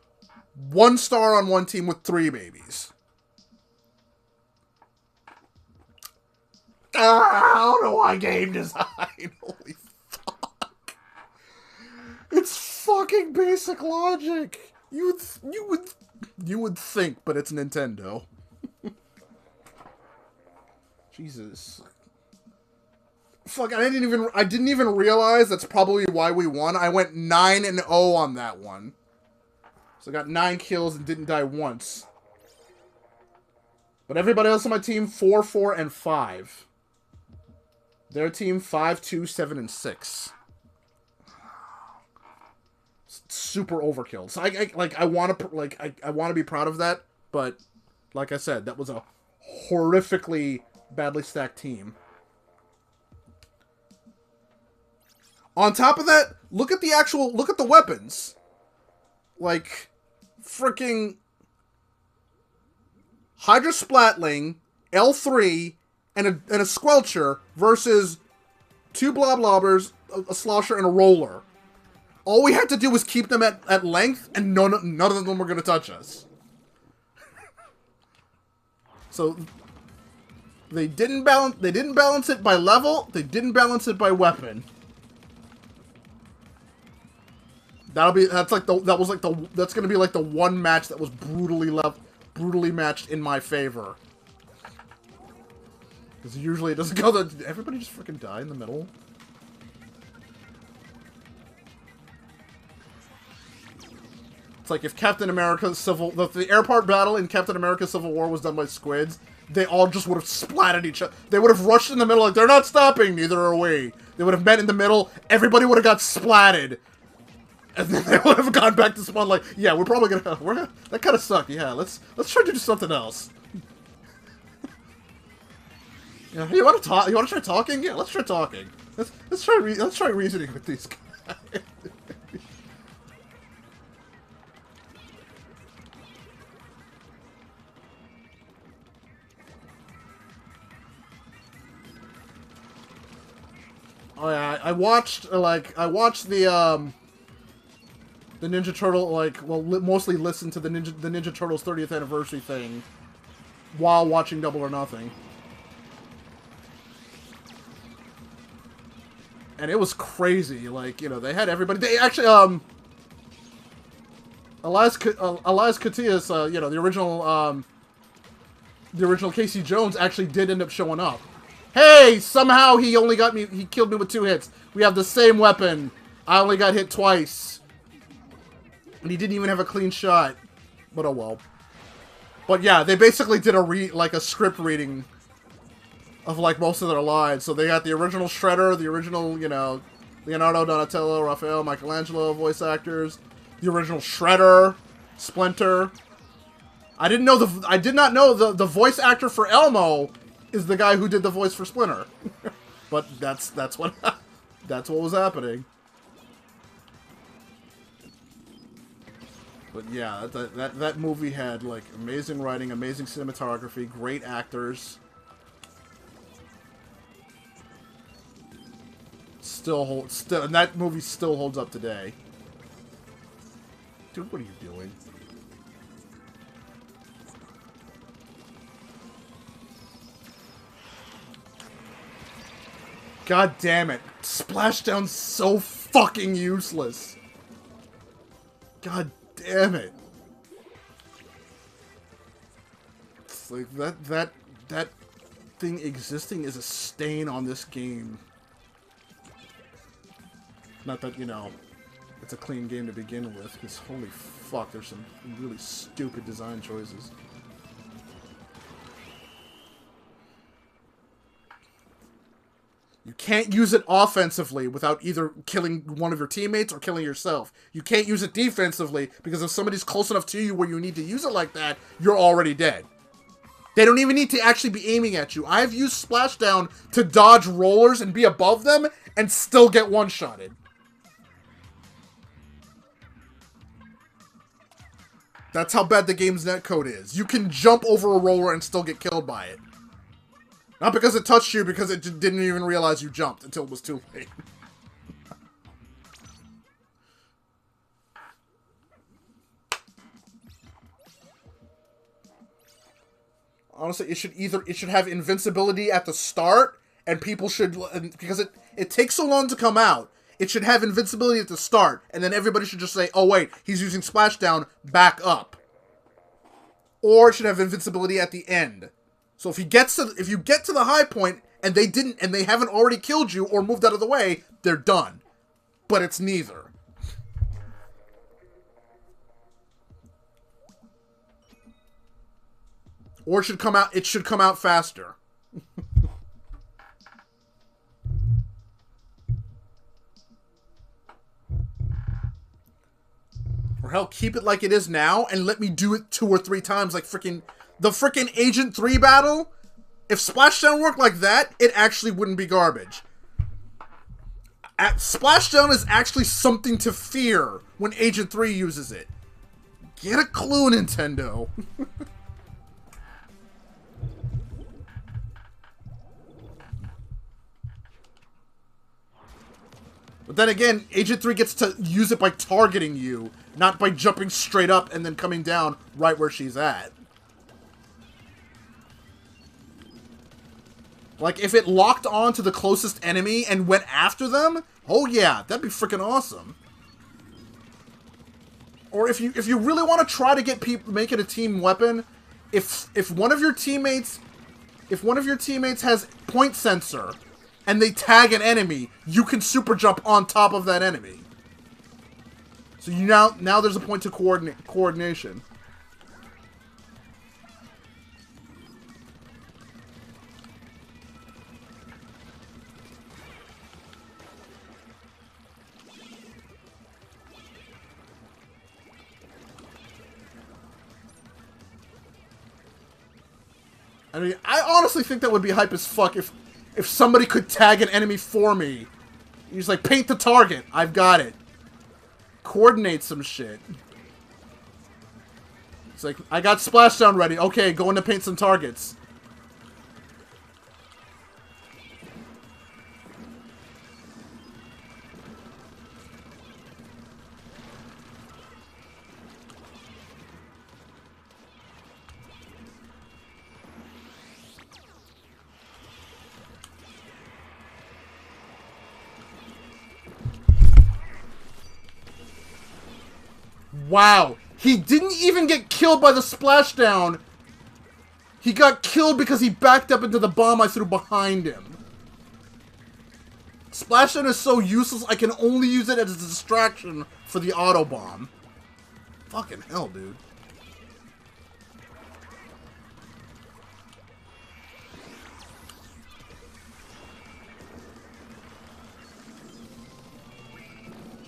1 star on one team with 3 babies. I don't know why game design. Holy fuck. It's fucking basic logic. You would think, but it's Nintendo. Jesus. Fuck, I didn't even realize that's probably why we won. I went 9-0 on that one. So I got 9 kills and didn't die once. But everybody else on my team, 4, 4, and 5. Their team, 5, 2, 7, and 6. Super overkill. So I want to be proud of that, but Like I said, that was a horrifically badly stacked team. On top of that, look at the weapons. Like, freaking Hydra Splatling, L3, and a Squelcher versus 2 Bloblobbers, a Slosher, and a Roller. All we had to do was keep them at length, and none of them were going to touch us. So they didn't balance it by level. They didn't balance it by weapon. That's gonna be like the one match that was brutally matched in my favor. Because usually it doesn't go that. Did everybody just freaking die in the middle? It's like if Captain America's the airport battle in Captain America Civil War was done by squids, they all just would have splatted each other. They would have rushed in the middle like, they're not stopping, neither are we. They would have met in the middle, everybody would have got splatted. And then they would have gone back to spawn like, yeah, we're gonna that kinda sucked, yeah, let's try to do something else. Yeah, you wanna try talking? Yeah, let's try talking. Let's try reasoning with these guys. Oh yeah, I watched the Ninja Turtle, mostly listened to the Ninja Turtles 30th anniversary thing while watching Double or Nothing. And it was crazy, like, you know, they had everybody, they actually, Elias Koteas, you know, the original Casey Jones actually did end up showing up. Hey, somehow he killed me with 2 hits. We have the same weapon. I only got hit twice. And he didn't even have a clean shot. But oh well. But yeah, they basically did a script reading of like most of their lives. So they got the original Shredder, the original, you know, Leonardo, Donatello, Raphael, Michelangelo voice actors, the original Shredder, Splinter. I did not know the voice actor for Elmo is the guy who did the voice for Splinter. But that's what was happening. But yeah, that movie had like amazing writing, amazing cinematography, great actors. And that movie still holds up today. Dude, what are you doing? God damn it. Splashdown's so fucking useless. God damn it. It's like that thing existing is a stain on this game. Not that, you know, it's a clean game to begin with, because holy fuck, there's some really stupid design choices. You can't use it offensively without either killing one of your teammates or killing yourself. You can't use it defensively because if somebody's close enough to you where you need to use it like that, you're already dead. They don't even need to actually be aiming at you. I've used Splashdown to dodge rollers and be above them and still get one-shotted. That's how bad the game's netcode is. You can jump over a roller and still get killed by it. Not because it touched you, because it didn't even realize you jumped until it was too late. Honestly, it should have invincibility at the start, and people should, because it takes so long to come out, it should have invincibility at the start, and then everybody should just say, oh wait, he's using Splashdown, back up. Or it should have invincibility at the end. So if you get to the high point and they haven't already killed you or moved out of the way, they're done. But it's neither. Or it should come out faster. Or hell, keep it like it is now and let me do it 2 or 3 times like freaking the freaking Agent 3 battle, if Splashdown worked like that, it actually wouldn't be garbage. Splashdown is actually something to fear when Agent 3 uses it. Get a clue, Nintendo. But then again, Agent 3 gets to use it by targeting you, not by jumping straight up and then coming down right where she's at. Like, if it locked on to the closest enemy and went after them, oh yeah, that'd be freaking awesome. Or if you really want to try to get people, make it a team weapon, if one of your teammates has point sensor and they tag an enemy, you can super jump on top of that enemy. So you now there's a point to coordination. I mean, I honestly think that would be hype as fuck if somebody could tag an enemy for me. He's like, paint the target. I've got it. Coordinate some shit. It's like, I got Splashdown ready. Okay, going to paint some targets. Wow, he didn't even get killed by the splashdown. He got killed because he backed up into the bomb I threw behind him. Splashdown is so useless, I can only use it as a distraction for the auto bomb. Fucking hell, dude.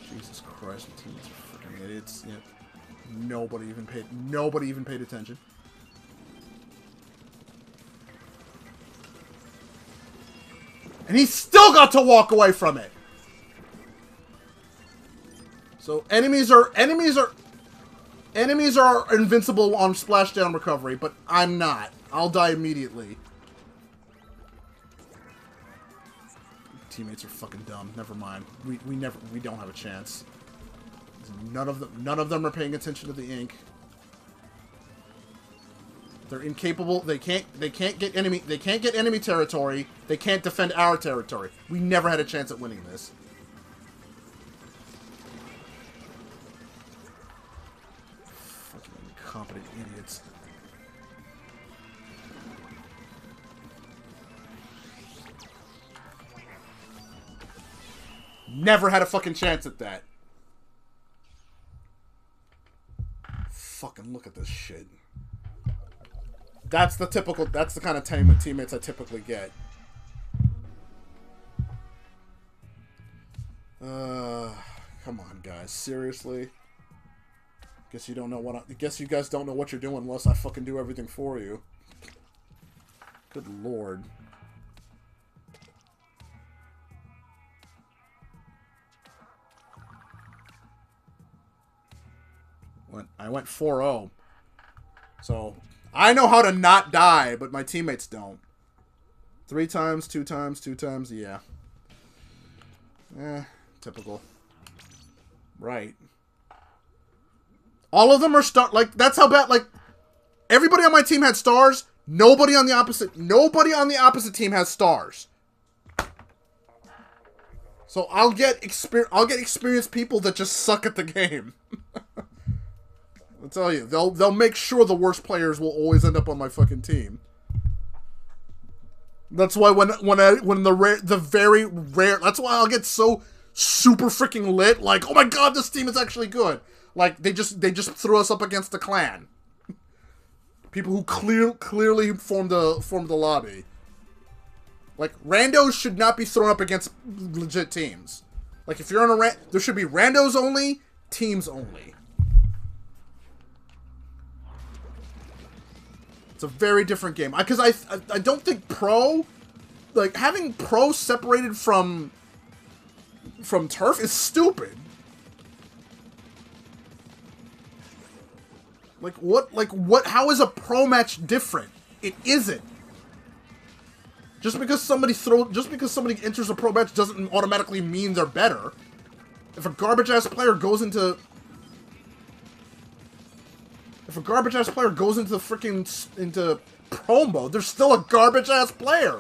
Jesus Christ, the team's freaking idiots. Yeah. Nobody even paid attention. And he still got to walk away from it. So enemies are invincible on splashdown recovery, but I'm not. I'll die immediately. Teammates are fucking dumb. Never mind. We don't have a chance. None of them are paying attention to the ink. They're incapable. They can't get enemy territory. They can't defend our territory. We never had a chance at winning this. Fucking incompetent idiots. Never had a fucking chance at that. Fucking look at this shit. That's the kind of teammates I typically get. Come on, guys. Seriously? Guess you guys don't know what you're doing unless I fucking do everything for you. Good lord. I went 4-0. So, I know how to not die, but my teammates don't. 3 times, 2 times, 2 times, yeah. Typical. Right. All of them are that's how bad, everybody on my team had stars. Nobody on the opposite team has stars. So I'll get experienced people that just suck at the game. I'll tell you, they'll make sure the worst players will always end up on my fucking team. That's why the very rare, that's why I'll get so super freaking lit, like, oh my god, this team is actually good. Like, they just threw us up against the clan. People who clearly formed the lobby. Like, randos should not be thrown up against legit teams. Like, if you're on a there should be randos only, teams only. It's a very different game. Because I don't think Pro... Like, having Pro separated from Turf is stupid. Like, what, how is a Pro match different? It isn't. Just because somebody enters a Pro match doesn't automatically mean they're better. If a garbage-ass player goes into... If a garbage-ass player goes into into Pro mode, they're still a garbage-ass player.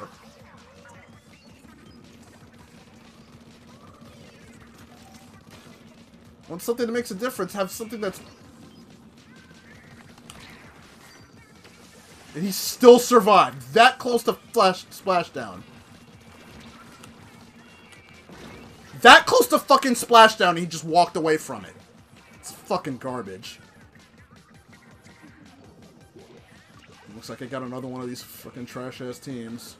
Want something that makes a difference, have something that's... And he still survived. That close to splashdown. That close to fucking splashdown, and he just walked away from it. It's fucking garbage. Looks like I got another one of these fucking trash-ass teams.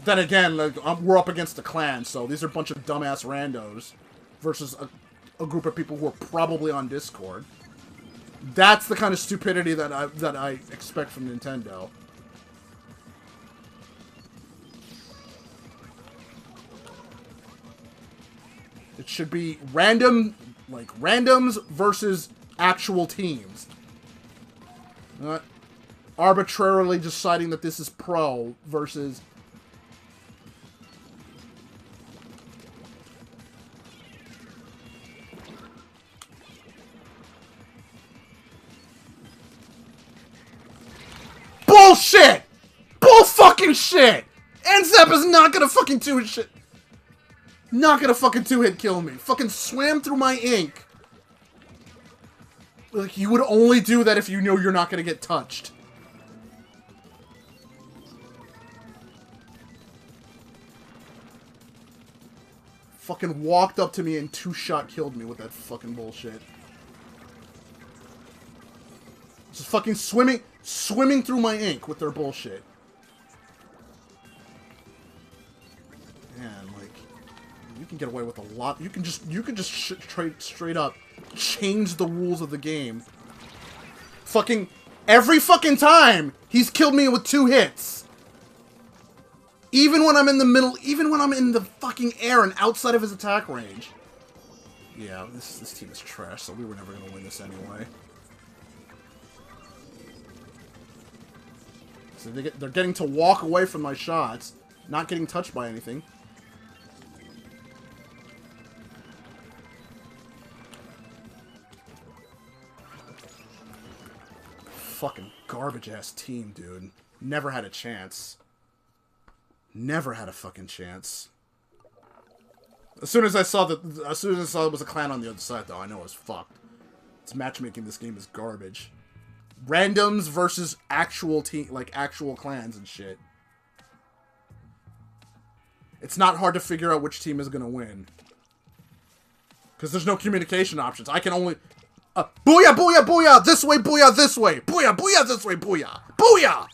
Then again, like, we're up against a clan, so these are a bunch of dumbass randos versus a group of people who are probably on Discord. That's the kind of stupidity that I expect from Nintendo. It should be randoms versus actual teams. Not arbitrarily deciding that this is Pro versus... Bullshit! Bull fucking shit! NZAP is not gonna fucking two-hit shit. Not gonna fucking two-hit kill me. Fucking swam through my ink. Like, you would only do that if you know you're not gonna get touched. Fucking walked up to me and two-shot killed me with that fucking bullshit. Just fucking swimming through my ink with their bullshit. Man, like, you can get away with a lot. You can just straight up change the rules of the game. Fucking every fucking time he's killed me with 2 hits. Even when I'm in the middle, even when I'm in the fucking air and outside of his attack range. Yeah, this team is trash, so we were never gonna win this anyway. So they're getting to walk away from my shots, not getting touched by anything. Fucking garbage-ass team, dude. Never had a chance. Never had a fucking chance. As soon as I saw it was a clan on the other side, though, I know it was fucked. It's matchmaking. This game is garbage. Randoms versus actual actual clans and shit. It's not hard to figure out which team is gonna win. Because there's no communication options. I can only... booyah, booyah, booyah! This way, booyah, this way! Booyah, booyah, this way, booyah! Booyah!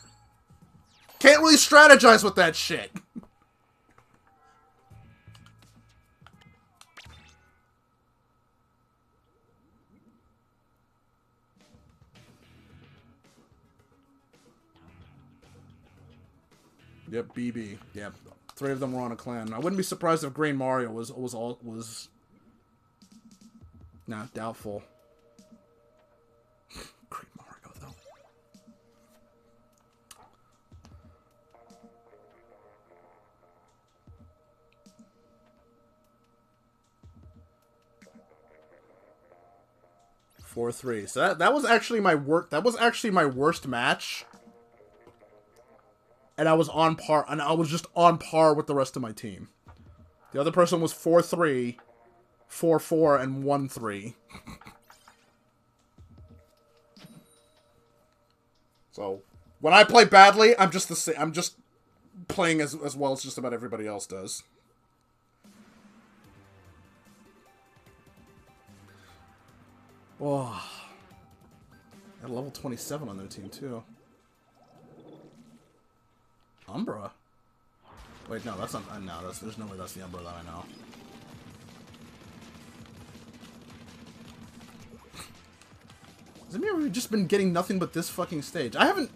Can't really strategize with that shit. Yep, BB. Yep, 3 of them were on a clan. I wouldn't be surprised if Green Mario was nah, doubtful. Green Mario though. Four, 3. So that was actually my worst match. And I was on par, and I was just on par with the rest of my team. The other person was 4-3, 4-4, and 1-3. So when I play badly, I'm just the same. I'm just playing as well as just about everybody else does. Oh, at level 27 on their team too. Umbra? Wait, no, that's not... no, there's no way that's the Umbra that I know. Does it mean we've just been getting nothing but this fucking stage? I haven't...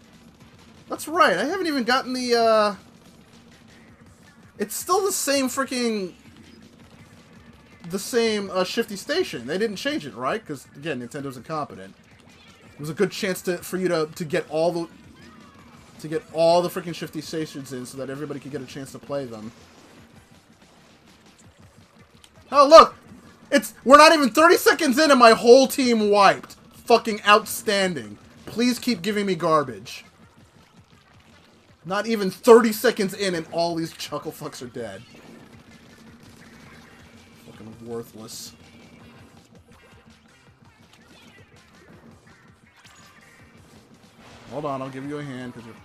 That's right. I haven't even gotten the, It's still the same freaking... The same, Shifty Station. They didn't change it, right? Because, again, Nintendo's incompetent. It was a good chance for you to get all the... To get all the freaking Shifty Stations in so that everybody could get a chance to play them. Oh, look! We're not even 30 seconds in and my whole team wiped. Fucking outstanding. Please keep giving me garbage. Not even 30 seconds in and all these chuckle fucks are dead. Fucking worthless. Hold on, I'll give you a hand because you're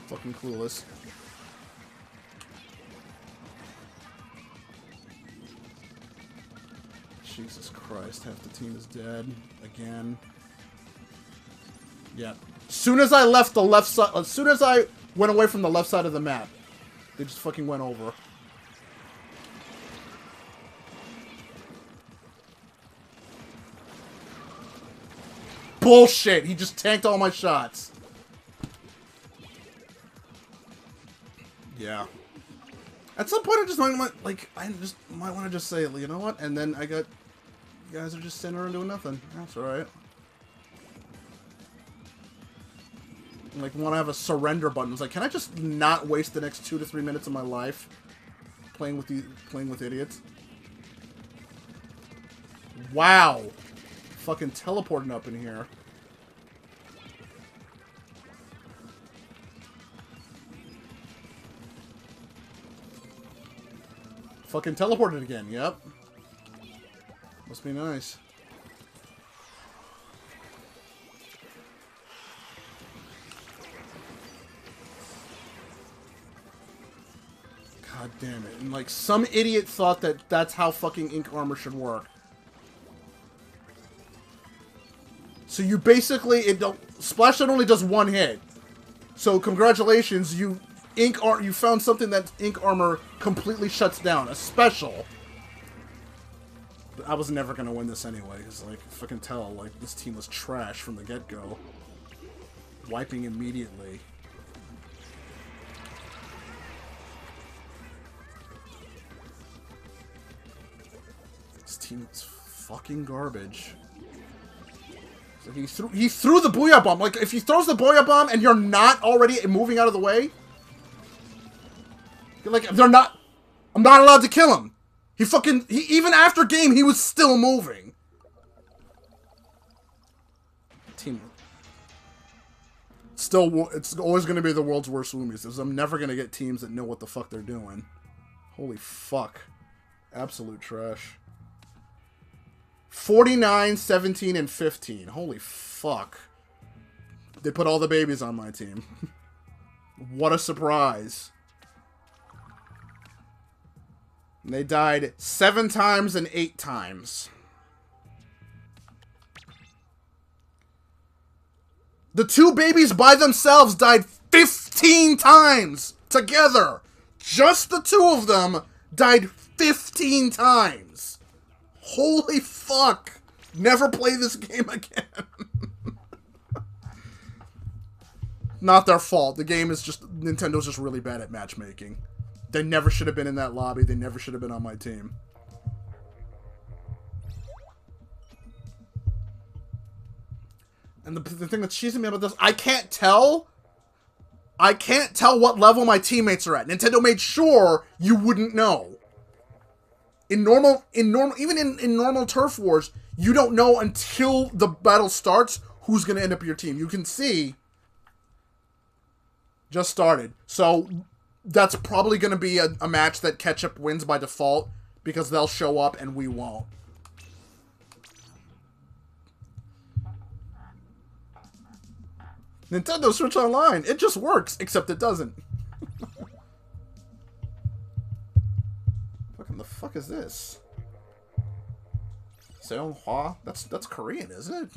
fucking clueless. Jesus Christ, half the team is dead. Again. Yeah. As soon as I left the left side, as soon as I went away from the left side of the map, they just fucking went over. Bullshit! He just tanked all my shots. Yeah. At some point, I just might, like, I just might want to just say, you know what? And then I got, you guys are just sitting around doing nothing. That's alright. Like, want to have a surrender button. It's like, can I just not waste the next 2 to 3 minutes of my life playing with idiots? Wow. Fucking teleporting up in here. Fucking teleported again, yep. Must be nice. God damn it. And like, some idiot thought that that's how fucking ink armor should work. So you basically, Splashdown only does one hit. So congratulations, you found something that ink armor completely shuts down. A special. But I was never gonna win this anyway, because like, fucking tell, like, this team was trash from the get-go. Wiping immediately. This team is fucking garbage. So he threw the Booyah Bomb. Like, if he throws the Booyah Bomb and you're not already moving out of the way, you're like, I'm not allowed to kill him. Even after game, he was still moving. Team. Still, it's always going to be the world's worst Woomies, because I'm never going to get teams that know what the fuck they're doing. Holy fuck. Absolute trash. 49, 17, and 15. Holy fuck. They put all the babies on my team. What a surprise. And they died 7 times and 8 times. The 2 babies by themselves died 15 times together. Just the 2 of them died 15 times. Holy fuck. Never play this game again. Not their fault. The game is just... Nintendo's just really bad at matchmaking. They never should have been in that lobby. They never should have been on my team. And the thing that's cheesing me about this, I can't tell what level my teammates are at. Nintendo made sure you wouldn't know. Even in normal Turf Wars, you don't know until the battle starts who's going to end up your team. You can see, just started. So that's probably going to be a match that Ketchup wins by default, because they'll show up and we won't. Nintendo Switch Online, it just works, except it doesn't. Fucking the fuck is this? Seonghwa? That's Korean, isn't it?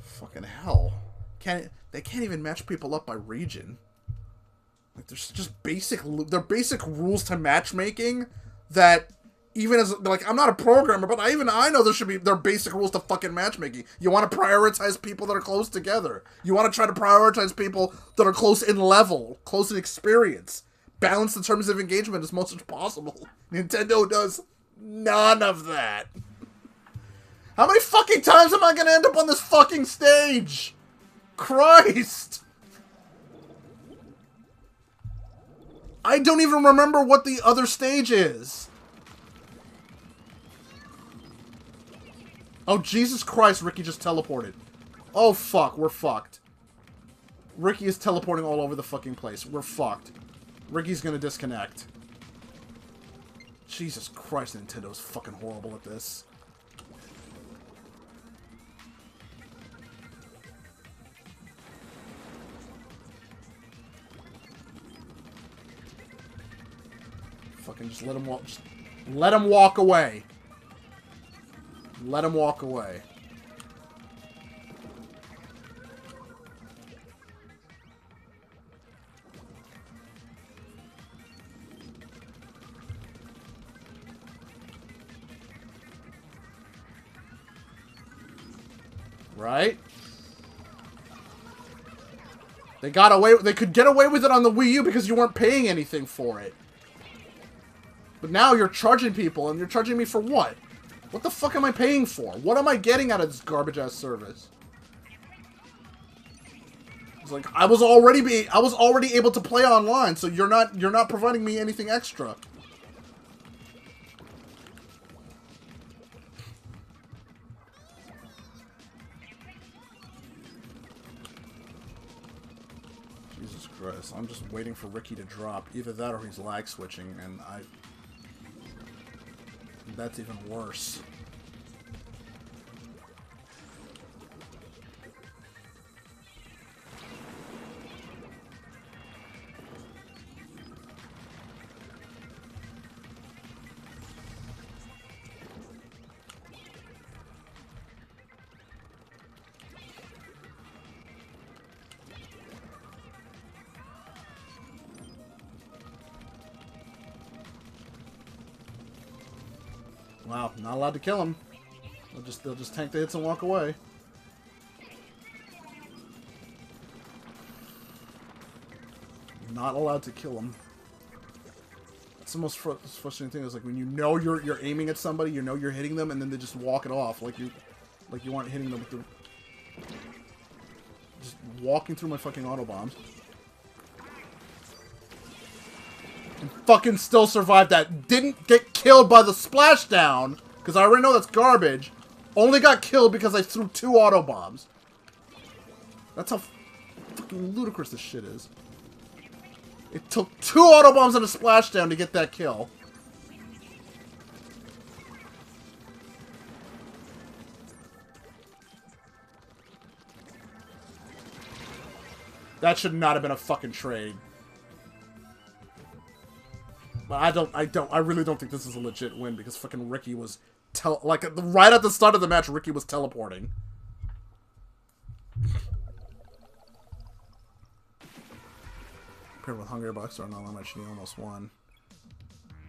Fucking hell. They can't even match people up by region. Like, there's just basic rules to matchmaking that even as, like, I'm not a programmer, but I know there are basic rules to fucking matchmaking. You want to prioritize people that are close together. You want to try to prioritize people that are close in level, close in experience. Balance the terms of engagement as much as possible. Nintendo does none of that. How many fucking times am I gonna end up on this fucking stage? Christ! I don't even remember what the other stage is. Oh, Jesus Christ, Ricky just teleported. Oh, fuck, we're fucked. Ricky is teleporting all over the fucking place. We're fucked. Ricky's gonna disconnect. Jesus Christ, Nintendo's fucking horrible at this. Fucking just let him walk. Just let him walk away. Let him walk away. Right? They got away. They could get away with it on the Wii U because you weren't paying anything for it. But now you're charging people, and you're charging me for what? What the fuck am I paying for? What am I getting out of this garbage-ass service? It's like I was already able to play online, so you're not providing me anything extra. Jesus Christ, I'm just waiting for Ricky to drop. Either that or he's lag switching, and that's even worse. Wow, not allowed to kill him. They'll just tank the hits and walk away. Not allowed to kill him. That's the most frustrating thing. Is like when you know you're aiming at somebody, you know you're hitting them, and then they just walk it off like you aren't hitting them with the just walking through my fucking auto bombs. And fucking still survived that. Didn't get killed by the splashdown, because I already know that's garbage. Only got killed because I threw 2 auto bombs. That's how fucking ludicrous this shit is. It took 2 auto bombs and a splashdown to get that kill. That should not have been a fucking trade. But I really don't think this is a legit win because fucking Ricky was right at the start of the match, Ricky was teleporting. Paired with Hungry Bucks or an online match, he almost won.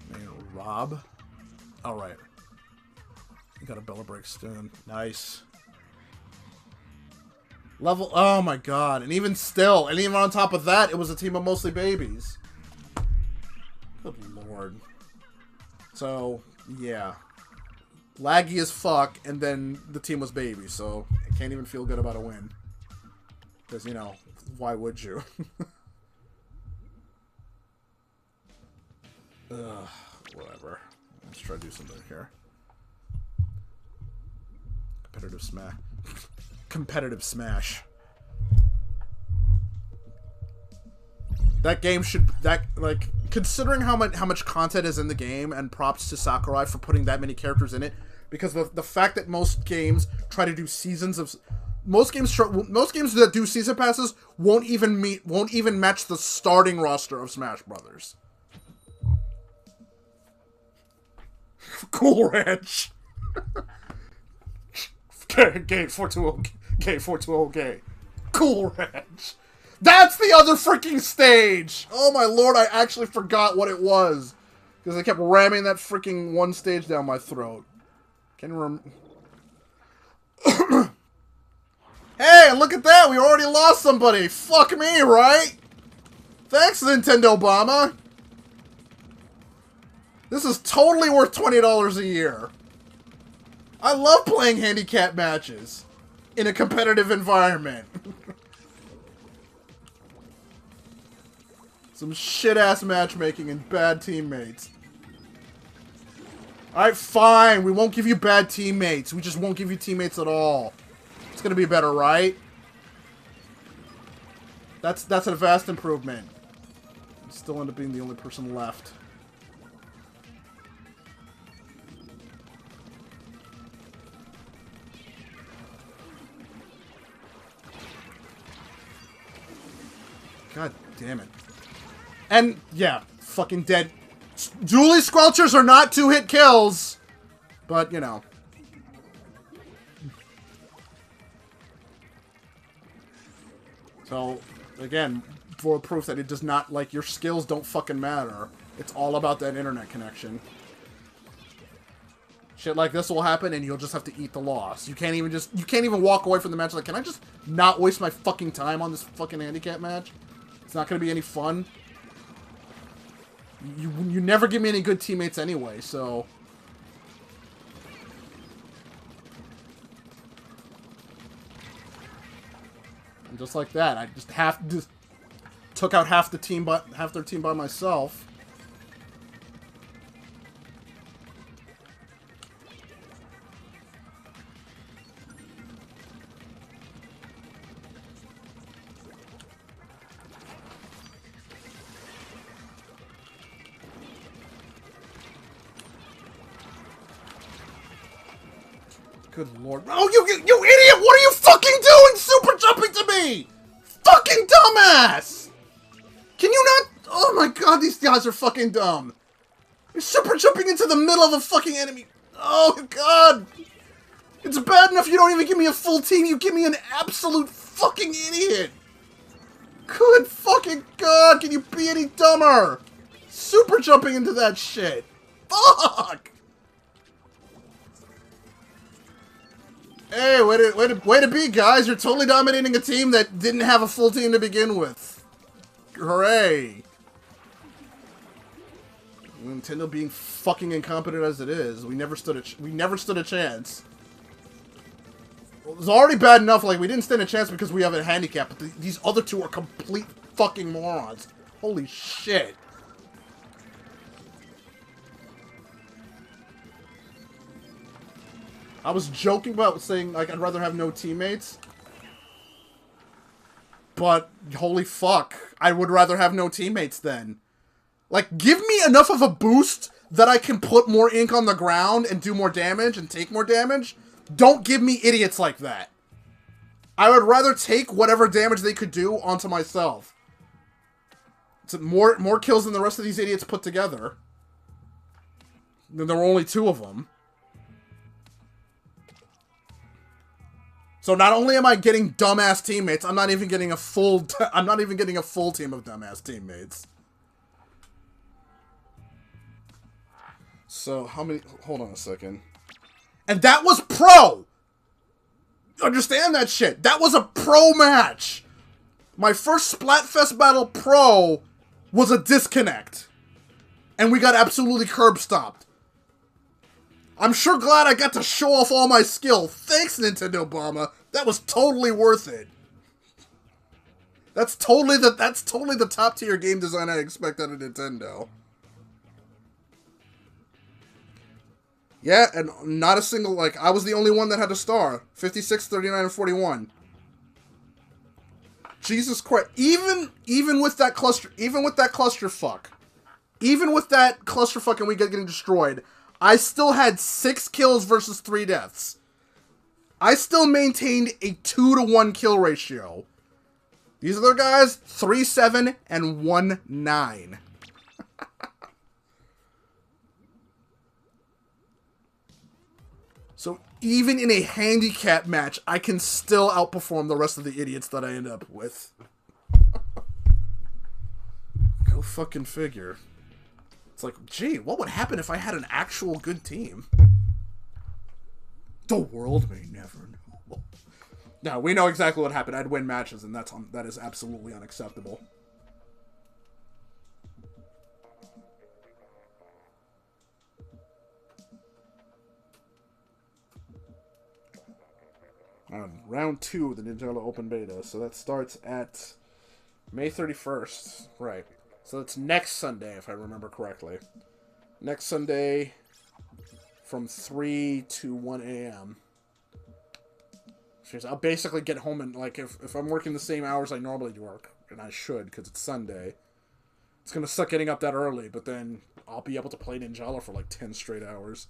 Mayo Rob. Alright. You got a Bella break soon. Nice. Level, oh my god. And even still, and even on top of that, it was a team of mostly babies. Good lord. So, yeah. Laggy as fuck, and then the team was babies, so I can't even feel good about a win. Because, you know, why would you? Ugh, whatever. Let's try to do something here. Competitive smash. Competitive smash. That game should, like, considering how much content is in the game, and props to Sakurai for putting that many characters in it, because the fact that most games try to do seasons of, most games that do season passes won't even match the starting roster of Smash Brothers. Cool Ranch. Gay 420, gay 420, gay. Cool Ranch. That's the other freaking stage! Oh my lord, I actually forgot what it was. Because they kept ramming that freaking one stage down my throat. Can't remember. Hey, look at that! We already lost somebody! Fuck me, right? Thanks, Nintendo Obama! This is totally worth $20 a year. I love playing handicap matches in a competitive environment. Some shit-ass matchmaking and bad teammates. Alright, fine. We won't give you bad teammates. We just won't give you teammates at all. It's gonna be better, right? That's a vast improvement. I still end up being the only person left. God damn it. And, yeah, fucking dead. Dually Squelchers are not 2-hit kills. But, you know. So, again, for proof that it does not, like, your skills don't fucking matter. It's all about that internet connection. Shit like this will happen and you'll just have to eat the loss. You can't even walk away from the match like, can I just not waste my fucking time on this fucking handicap match? It's not gonna be any fun. You never give me any good teammates anyway, so... And just like that, I just took out half their team by myself. Good lord. Oh, you idiot! What are you fucking doing super jumping to me? Fucking dumbass! Can you not... Oh my god, these guys are fucking dumb. You're super jumping into the middle of a fucking enemy. Oh god! It's bad enough you don't even give me a full team, you give me an absolute fucking idiot! Good fucking god, can you be any dumber? Super jumping into that shit. Fuck! Hey, way to be, guys. You're totally dominating a team that didn't have a full team to begin with. Hooray. Nintendo being fucking incompetent as it is, we never stood a chance. Well, it was already bad enough, like, we didn't stand a chance because we have a handicap, but these other two are complete fucking morons. Holy shit. I was joking about saying, like, I'd rather have no teammates. But, holy fuck, I would rather have no teammates then. Like, give me enough of a boost that I can put more ink on the ground and do more damage and take more damage. Don't give me idiots like that. I would rather take whatever damage they could do onto myself. It's more kills than the rest of these idiots put together. Then there were only 2 of them. So not only am I getting dumbass teammates, I'm not even getting a full team of dumbass teammates. So how many? Hold on a second. And that was pro. Understand that shit? That was a pro match. My first Splatfest battle pro was a disconnect, and we got absolutely curb stomped. I'm sure glad I got to show off all my skill. Thanks, Nintendo Obama. That was totally worth it. That's totally the top tier game design I expect out of Nintendo. Yeah, and not a single, like, I was the only one that had a star. 56, 39, and 41. Jesus Christ. Even with that clusterfuck and we getting destroyed, I still had 6 kills versus 3 deaths. I still maintained a 2-to-1 kill ratio. These other guys, 3-7 and 1-9. So even in a handicap match, I can still outperform the rest of the idiots that I end up with. Go fucking figure. It's like, gee, what would happen if I had an actual good team? The world may never know. No, we know exactly what happened. I'd win matches, and that is absolutely unacceptable. Round 2 of the Ninjago Open Beta. So that starts at May 31st. Right. So that's next Sunday, if I remember correctly. Next Sunday from 3 to 1 a.m. I'll basically get home and, like, if I'm working the same hours I normally work, and I should, because it's Sunday, it's going to suck getting up that early, but then I'll be able to play Ninjala for, like, 10 straight hours.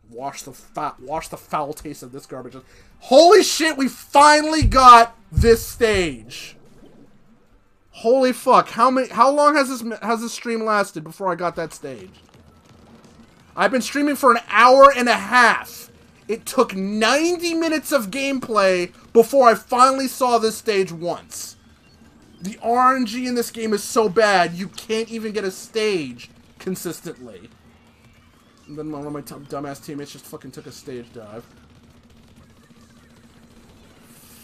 Wash the foul taste of this garbage. Holy shit, we finally got this stage. Holy fuck. How long has this stream lasted before I got that stage? I've been streaming for an hour and a half. It took 90 minutes of gameplay before I finally saw this stage once. The RNG in this game is so bad, you can't even get a stage consistently. And then one of my dumbass teammates just fucking took a stage dive.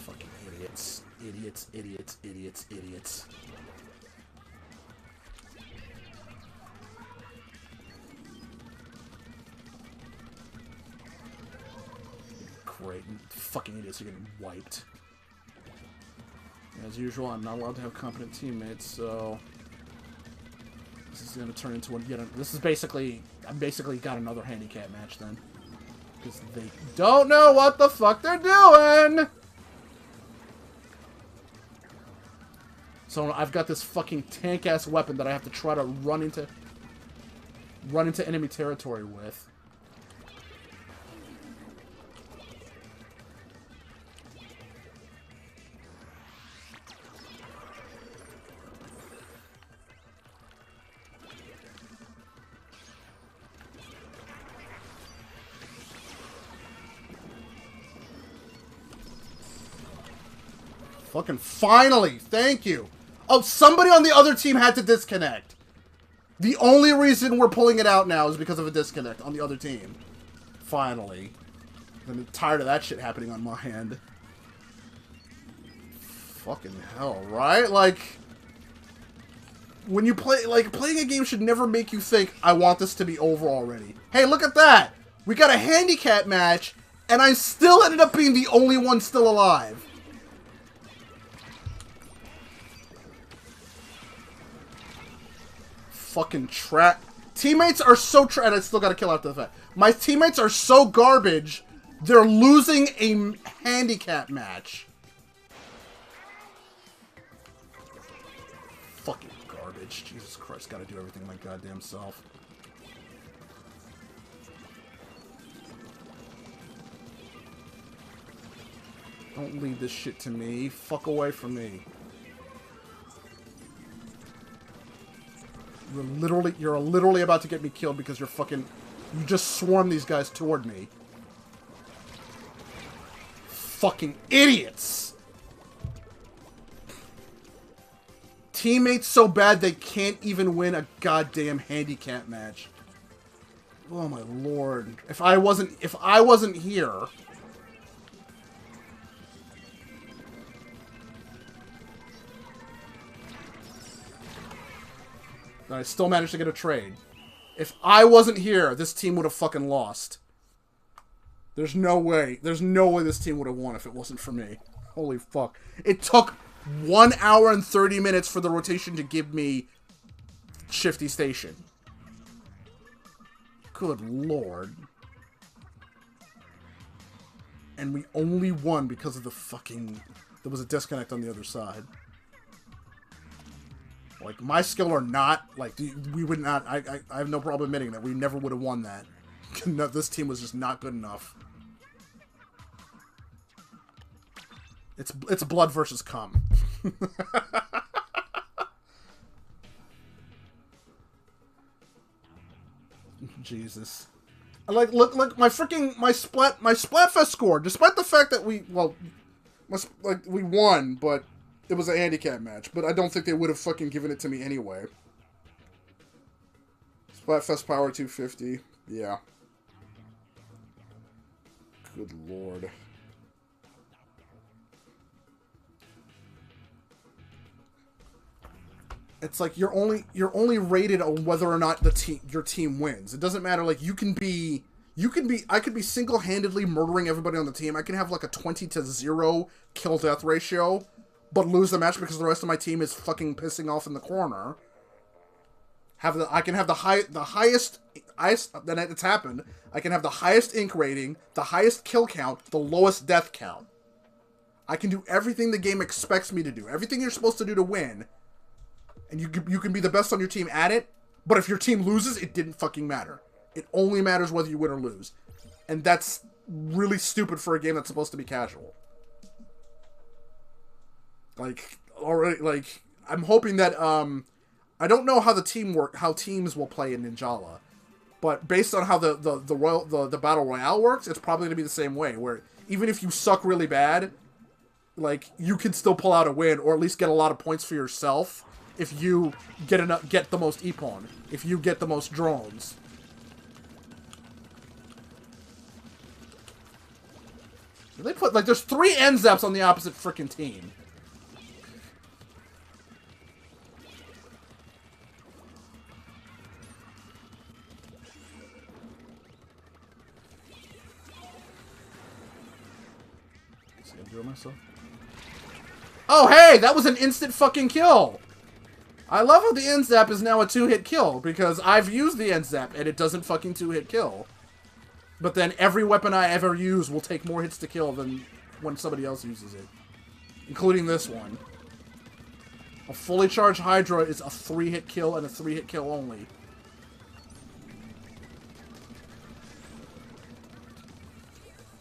Fucking idiots. Idiots, idiots, idiots, idiots. Great. Fucking idiots are getting wiped. As usual, I'm not allowed to have competent teammates, so... This is going to turn into this is basically... I basically got another handicap match then. Because they don't know what the fuck they're doing! So I've got this fucking tank-ass weapon that I have to try to run into enemy territory with. Fucking finally! Thank you! Oh, somebody on the other team had to disconnect. The only reason we're pulling it out now is because of a disconnect on the other team. Finally. I'm tired of that shit happening on my end. Fucking hell, right? Like... When you play... Like, playing a game should never make you think, I want this to be over already. Hey, look at that! We got a handicap match, and I still ended up being the only one still alive. Fucking trap. Teammates are so and I still got to kill after the fact. My teammates are so garbage, they're losing a handicap match. Fucking garbage. Jesus Christ, gotta do everything my goddamn self. Don't leave this shit to me. Fuck away from me. You're literally about to get me killed because you just swarmed these guys toward me. Fucking idiots! Teammates so bad they can't even win a goddamn handicap match. Oh my lord. If I wasn't here... I still managed to get a trade. If I wasn't here, this team would have fucking lost. There's no way. There's no way this team would have won if it wasn't for me. Holy fuck. It took 1 hour and 30 minutes for the rotation to give me Shifty Station. Good lord. And we only won because of the fucking... There was a disconnect on the other side. Like, my skill or not, like, we would not, I have no problem admitting that we never would have won that. No, this team was just not good enough. It's blood versus cum. Jesus. Like, look, my Splatfest score, despite the fact that we won, but it was a handicap match, but I don't think they would have fucking given it to me anyway. Splatfest Power 250. Yeah. Good lord. It's like you're only rated on whether or not your team wins. It doesn't matter. Like I could be single-handedly murdering everybody on the team. I can have like a 20-0 kill death ratio, but lose the match because the rest of my team is fucking pissing off in the corner. I can have the highest, then it's happened. I can have the highest ink rating, the highest kill count, the lowest death count. I can do everything the game expects me to do. Everything you're supposed to do to win. And you can be the best on your team at it, but if your team loses, it didn't fucking matter. It only matters whether you win or lose. And that's really stupid for a game that's supposed to be casual. Like, already, like, I'm hoping that, I don't know how how teams will play in Ninjala, but based on how the Battle Royale works, it's probably going to be the same way, where even if you suck really bad, like, you can still pull out a win, or at least get a lot of points for yourself, if you get the most Ippon, if you get the most drones. They put, like, there's 3 N-Zaps on the opposite frickin' team. Do it myself. Oh, hey! That was an instant fucking kill! I love how the N-Zap is now a 2-hit kill, because I've used the N-Zap, and it doesn't fucking 2-hit kill. But then every weapon I ever use will take more hits to kill than when somebody else uses it. Including this one. A fully charged Hydra is a 3-hit kill, and a 3-hit kill only.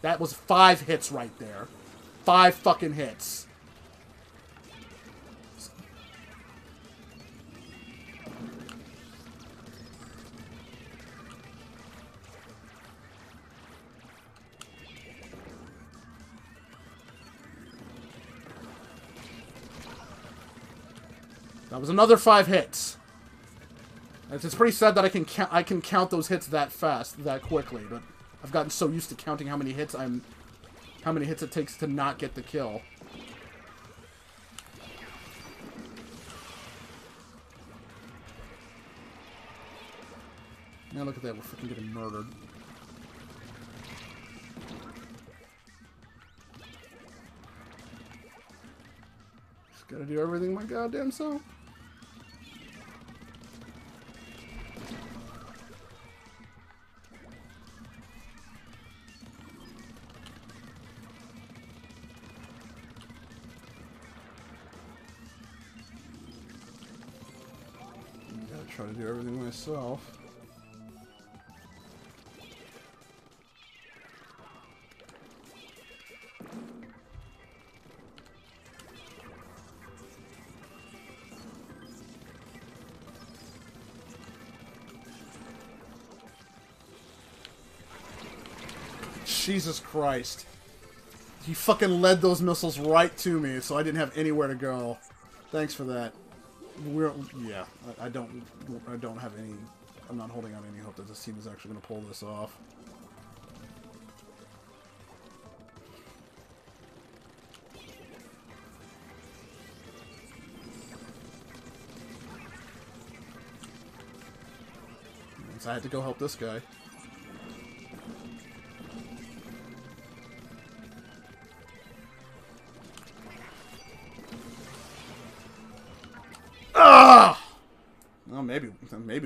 That was 5 hits right there. 5 fucking hits. That was another 5 hits. It's pretty sad that I can count those hits that fast, that quickly, but I've gotten so used to counting how many hits it takes to not get the kill. Now look at that, we're freaking getting murdered. Just gotta do everything my goddamn self. Try to do everything myself. Jesus Christ. He fucking led those missiles right to me, so I didn't have anywhere to go. Thanks for that. Yeah, I don't have any, I'm not holding out any hope that this team is actually going to pull this off. So I had to go help this guy. Well, maybe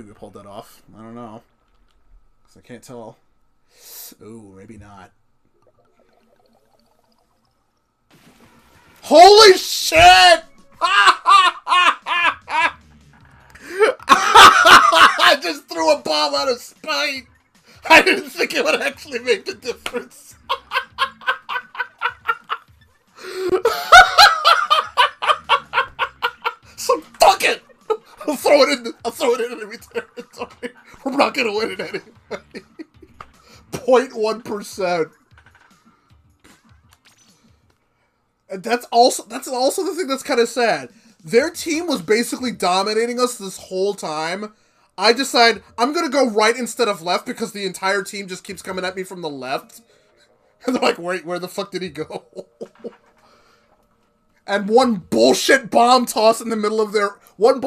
we pulled that off. I don't know. 'Cause I can't tell. Ooh, maybe not. Holy shit! I just threw a bomb out of spite. I didn't think it would actually make a difference. So fuck it! I'll throw it in enemy territory. We're not gonna win it anyway. 0.1%. And that's also the thing that's kind of sad. Their team was basically dominating us this whole time. I decide I'm gonna go right instead of left because the entire team just keeps coming at me from the left. And they're like, where the fuck did he go? And one bullshit bomb toss at the middle of their freaking